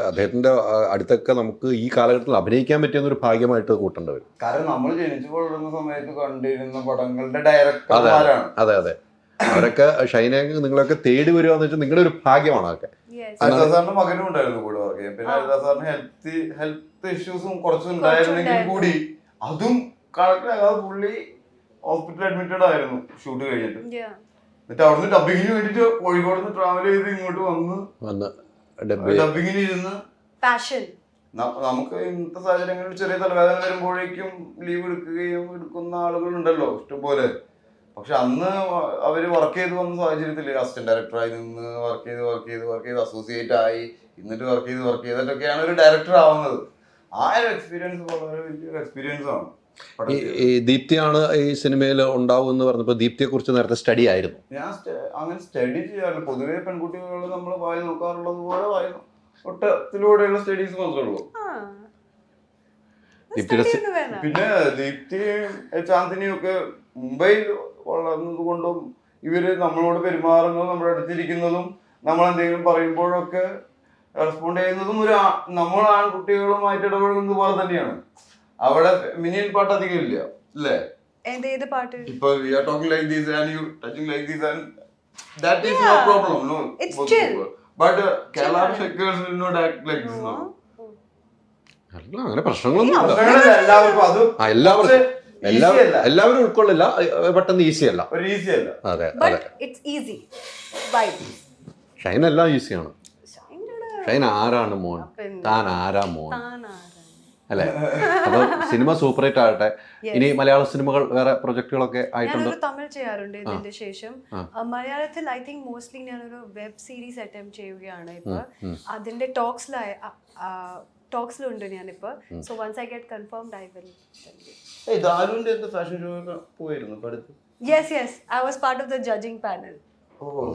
അദ്ദേഹത്തിന്റെ അടുത്തൊക്കെ നമുക്ക് ഈ കാലഘട്ടത്തിൽ അഭിനയിക്കാൻ പറ്റിയൊരു ഭാഗ്യമായിട്ട് കൂട്ടേണ്ടി വരും. കാരണം നമ്മൾ ജനിച്ചു വളരുന്ന സമയത്ത് കണ്ടിരുന്ന പടങ്ങളുടെ ഡയറക്ടർമാരാണ്. അതെ അതെ, അവരൊക്കെ ഷൈനെ നിങ്ങളൊക്കെ തേടി വരുവാന്ന് വെച്ചാൽ നിങ്ങളുടെ ഒരു ഭാഗ്യമാണ് അതൊക്കെ. ഹരിദാസ് സാറിന്റെ മകനും ഉണ്ടായിരുന്നു കൂടെ വർക്ക് ചെയ്യാൻ. പിന്നെ ഹരിദാസ് സാറിന് ഹെൽത്ത് ഇഷ്യൂസും കുറച്ചുണ്ടായിരുന്നെങ്കിൽ കൂടി അതും കണക്കിലാകാതെ പുള്ളി ഹോസ്പിറ്റലിൽ അഡ്മിറ്റഡ് ആയിരുന്നു ഷൂട്ട് കഴിഞ്ഞിട്ട്. എന്നിട്ട് അവിടുന്ന് ഡബിങ്ങിന് വേണ്ടിട്ട് കോഴിക്കോട് നിന്ന് ട്രാവൽ ചെയ്ത് ഇങ്ങോട്ട് വന്ന് ഡബിങ്ങിന് ഇരുന്ന് നമുക്ക് ഇന്നത്തെ സാഹചര്യങ്ങളിൽ ചെറിയ തലവേദന വരുമ്പോഴേക്കും ലീവ് എടുക്കുന്ന ആളുകളുണ്ടല്ലോ ഇഷ്ടംപോലെ. പക്ഷെ അന്ന് അവര് വർക്ക് ചെയ്ത് വന്ന സാഹചര്യത്തിൽ അസിസ്റ്റന്റ് ഡയറക്ടറായി നിന്ന് വർക്ക് ചെയ്ത് അസോസിയേറ്റ് ആയി, എന്നിട്ട് വർക്ക് ചെയ്തിട്ടൊക്കെയാണ് ഒരു ഡയറക്ടർ ആവുന്നത്. ആ ഒരു എക്സ്പീരിയൻസ് വളരെ വലിയൊരു എക്സ്പീരിയൻസ് ആണ്. ഈ ദീപ്തിയാണ് ഈ സിനിമയിൽ ഉണ്ടാവും എന്ന് പറഞ്ഞപ്പോൾ ദീപ്തിയെ കുറിച്ച് നേരത്തെ സ്റ്റഡി ആയിരുന്നു? ഞാൻ അങ്ങനെ സ്റ്റഡി ചെയ്യാറില്ല. പൊതുവെ പെൺകുട്ടികൾ നമ്മൾ വായി നോക്കാറുള്ളത് പോലെ ഒട്ടത്തിലൂടെയുള്ള സ്റ്റഡീസ് മാത്രമേ ഉള്ളൂ. പിന്നെ ദീപ്തിയും ചാന്ദിനിയും ഒക്കെ മുംബൈയിൽ വളർന്നത് കൊണ്ടും ഇവര് നമ്മളോട് പെരുമാറുന്നതും നമ്മുടെ അടുത്തിരിക്കുന്നതും നമ്മൾ എന്തെങ്കിലും പറയുമ്പോഴൊക്കെ റെസ്പോണ്ട് ചെയ്യുന്നതും നമ്മൾ ആൺകുട്ടികളുമായിട്ട് ഇടപഴകുന്നത് പോലെ തന്നെയാണ്. അവിടെ മിനിയൻ പാട്ട് അധികം ഇല്ല അല്ലേ? ഇപ്പൊ we are talking like this and you touching like this and that is no problem, no. It's chill. But Kerala shakers will not act like this, no. അല്ല അങ്ങനെ പ്രശ്നങ്ങളൊന്നും ഇല്ല. എല്ലാവർക്കും അത് ആ എല്ലാവർക്കും easy അല്ല. എല്ലാവരും ഉൾക്കൊള്ളില്ല, പെട്ടെന്ന് ഈസി അല്ല. ഒരു ഈസി അല്ല. അതെ അതെ. But it's easy vibe. Shine എല്ലാം ഈസിയാണ്. ഷൈൻ ആരാണ് മോൻ, താൻ ആരാ മോൻ അല്ലേ? അപ്പൊ സിനിമ സൂപ്പർ ഹിറ്റ് ആകട്ടെ. ഇനി മലയാള സിനിമകൾ വേറെ പ്രൊജക്ടുകളൊക്കെ ആയിട്ടുണ്ട്. ഞാനൊരു തമിഴ് ചെയ്യാറുണ്ട് ഇതിന്റെ ശേഷം. മലയാളത്തിൽ ഐ തിങ്ക് മോസ്റ്റ്ലി ഞാനൊരു വെബ് സീരീസ് അറ്റംപ്റ്റ് ചെയ്യുകയാണ് ഇപ്പൊ. അതിന്റെ ടോക്സിലുണ്ട് ഞാനിപ്പോ. So once I get confirmed I will. ദാരുവിന്റെ ഫാഷൻ ഷോ പോയിരുന്നു അടുത്ത്. Yes, I was part of the judging panel.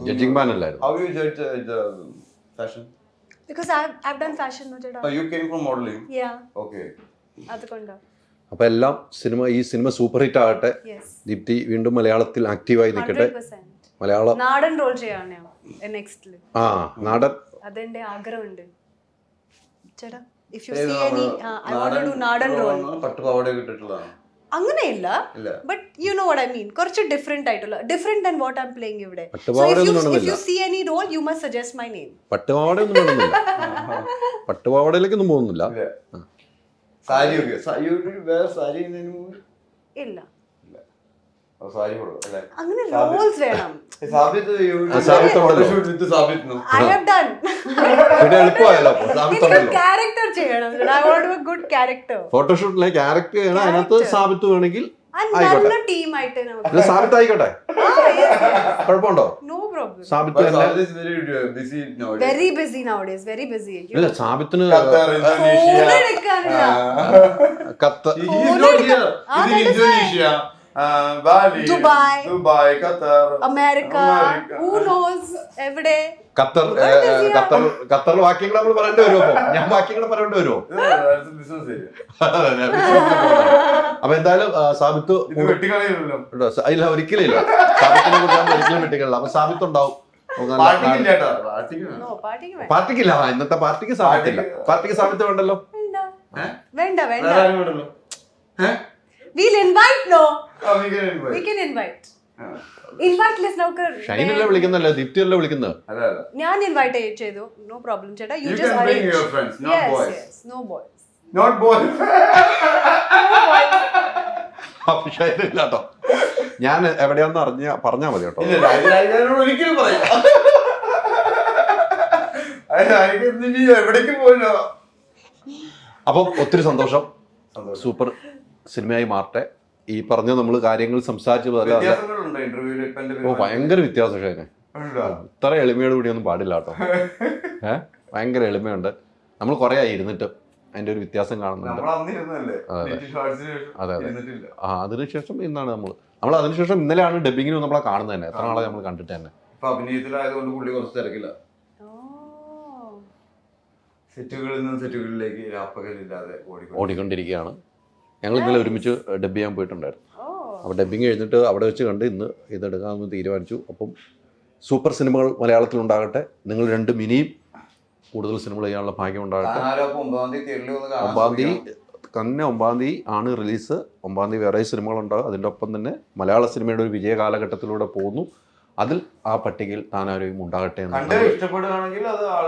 Judging പാനലായിരുന്നു. How you judge the fashion? Because I've done fashion നോട്ടടാ. You came from modeling? Yeah. Okay. അതുകൊണ്ടാ. അപ്പൊ എല്ലാം ഈ cinema super hit ആകട്ടെ. ദീപ്തി വീണ്ടും മലയാളത്തിൽ ആക്റ്റീവായി നിൽക്കട്ടെ. 100%. മലയാളം നാടൻ റോൾ ചെയ്യാണ് ഞാൻ നെക്സ്റ്റില്. നാടൻ. അതെന്റെ ആഗ്രഹമുണ്ട് ചേട്ടാ. If you see any, I want to do നാടൻ റോൾ. പട്ടുപാവാട കിട്ടിട്ടുള്ളതാണ്. അങ്ങനെയില്ല, but you know what I mean. കുറച്ച് ഡിഫറെന്റ് ആയിട്ടുള്ള, different than what I am playing ഇവിടെ. So if you see any role, you must suggest my name. പട്ടുപാവാടയൊന്നും വേണമെന്നില്ല. പട്ടുപാവാടയിലേക്കൊന്നും പോകുന്നില്ല. സാരി ഒക്കെ വേറെ സാരി ഇല്ല, സാരി അല്ലേ? അങ്ങനെ റോൾസ് വേണം. I have done. പിന്നെ എളുപ്പമായല്ലോ. ക്യാരക്ടർ ചെയ്യണം. I want to do a good character. ഫോട്ടോഷൂട്ടിലെ ക്യാരക്ടർ ചെയ്യണം. അതിനകത്ത് സാബിത്ത് വേണമെങ്കിൽ നല്ല ടീമായിട്ട് നമുക്ക്. സാബിത്ത് ആയിക്കോട്ടെ, കുഴപ്പമുണ്ടോ? No problem. Sabith Very busy nowadays. Very busy. ഇല്ല, സാബിത്തിന് Indonesia, Bali, Dubai, Qatar, America, who knows എവിടെ. ഖത്തറിൽ വാക്യങ്ങൾ നമ്മൾ പറയേണ്ടി വരുമോ? ഞാൻ വാക്യങ്ങൾ പറയേണ്ടി വരുമോ? അപ്പൊ എന്തായാലും സാബിത്ത് ഇല്ല, ഒരിക്കലും ഇല്ല. സാബിത്തിനെ കുറിച്ച് ഒരിക്കലും വെട്ടിക്കളില്ല. അപ്പൊ സാബിത്ത് ഉണ്ടാവും. പാർട്ടിക്കില്ല, ഇന്നത്തെ പാർട്ടിക്ക് സാബിത്തില്ല. പാർട്ടിക്ക് സാബിത്ത് വേണ്ടല്ലോ. വേണ്ട. We'll invite, no? We can invite. Invite list നമുക്ക്. ഷൈനല്ലേ വിളിക്കുന്നല്ലേ, ദീപ്തിയല്ലേ വിളിക്കുന്നത്? ഞാൻ ഇൻവൈറ്റ് ചെയ്തു. No problem ചേട്ടാ. You can just bring arrange. your friends, not boys. Yes, no boys. Not boys. അപ്പൊ ഷൈന ഇല്ലാട്ടോ. ഞാൻ എവിടെയാന്ന് പറഞ്ഞാ മതി കേട്ടോ. ഒരിക്കലും പറയാം. എവിടേക്ക് പോയില്ലോ. അപ്പം ഒത്തിരി സന്തോഷം. സൂപ്പർ സിനിമയായി മാറട്ടെ. ഈ പറഞ്ഞ നമ്മൾ കാര്യങ്ങൾ സംസാരിച്ചു ഭയങ്കര വ്യത്യാസം. ഷൈനെ ഇത്ര എളിമയോട് കൂടിയൊന്നും പാടില്ല കേട്ടോ. ഭയങ്കര എളിമയുണ്ട്. നമ്മൾ കുറെ ആയി ഇരുന്നിട്ട് അതിന്റെ ഒരു വ്യത്യാസം കാണുന്നുണ്ട്. അതെ. അതിനുശേഷം ഇന്നാണ് നമ്മൾ അതിനുശേഷം ഇന്നലെയാണ് ഡബിങ്ങിന് നമ്മളെ കാണുന്നത് തന്നെ. എത്ര നാളെ നമ്മൾ കണ്ടിട്ട് തന്നെ. അഭിനയത്തിലായതുകൊണ്ട് പുള്ളി കുറച്ച് തിരക്കില്ല. സെറ്റുകളിൽ നിന്ന് സെറ്റുകളിലേക്ക് രാപ്പകലില്ലാതെ ഓടിക്കൊണ്ടിരിക്കുകയാണ്. ഞങ്ങൾ ഇന്നലെ ഒരുമിച്ച് ഡബ് ചെയ്യാൻ പോയിട്ടുണ്ടായിരുന്നു. അപ്പോൾ ഡബിങ് കഴിഞ്ഞിട്ട് അവിടെ വെച്ച് കണ്ട് ഇന്ന് ഇതെടുക്കാമെന്ന് തീരുമാനിച്ചു. അപ്പം സൂപ്പർ സിനിമകൾ മലയാളത്തിൽ ഉണ്ടാകട്ടെ. നിങ്ങൾ രണ്ടും ഇനിയും കൂടുതൽ സിനിമകൾ ചെയ്യാനുള്ള ഭാഗ്യം ഉണ്ടാകട്ടെ. 9 തീയതി ആണ് റിലീസ്. 9 തീയതി വേറെ സിനിമകളുണ്ടാകും. അതിൻ്റെ ഒപ്പം തന്നെ മലയാള സിനിമയുടെ ഒരു വിജയ കാലഘട്ടത്തിലൂടെ പോകുന്നു. അതിൽ ആ പട്ടികയിൽ താനാരും ഉണ്ടാകട്ടെ എന്ന്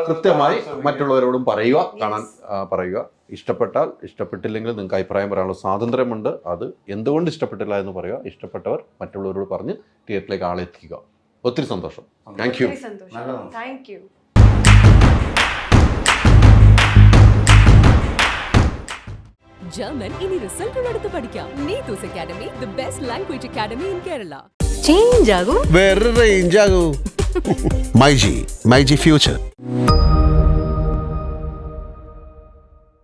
കൃത്യമായി മറ്റുള്ളവരോടും കാണാൻ പറയുക. ഇഷ്ടപ്പെട്ടാൽ, ഇഷ്ടപ്പെട്ടില്ലെങ്കിൽ നിങ്ങൾക്ക് അഭിപ്രായം പറയാനുള്ള സ്വാതന്ത്ര്യമുണ്ട്. അത് എന്തുകൊണ്ട് ഇഷ്ടപ്പെട്ടില്ല എന്ന് പറയുക. ഇഷ്ടപ്പെട്ടവർ മറ്റുള്ളവരോട് പറഞ്ഞ് തിയേറ്ററിലേക്ക് ആളെ എത്തിക്കുക. ഒത്തിരി സന്തോഷം. Thank you. ജർമ്മൻ ഇനി റിസൾട്ടുള്ളടുത്ത് പഠിക്കാം. Neethu's academy, the best language academy in Kerala. Change ആകും, വേറെ റേഞ്ച് ആകും. മൈജി ഫ്യൂച്ചർ.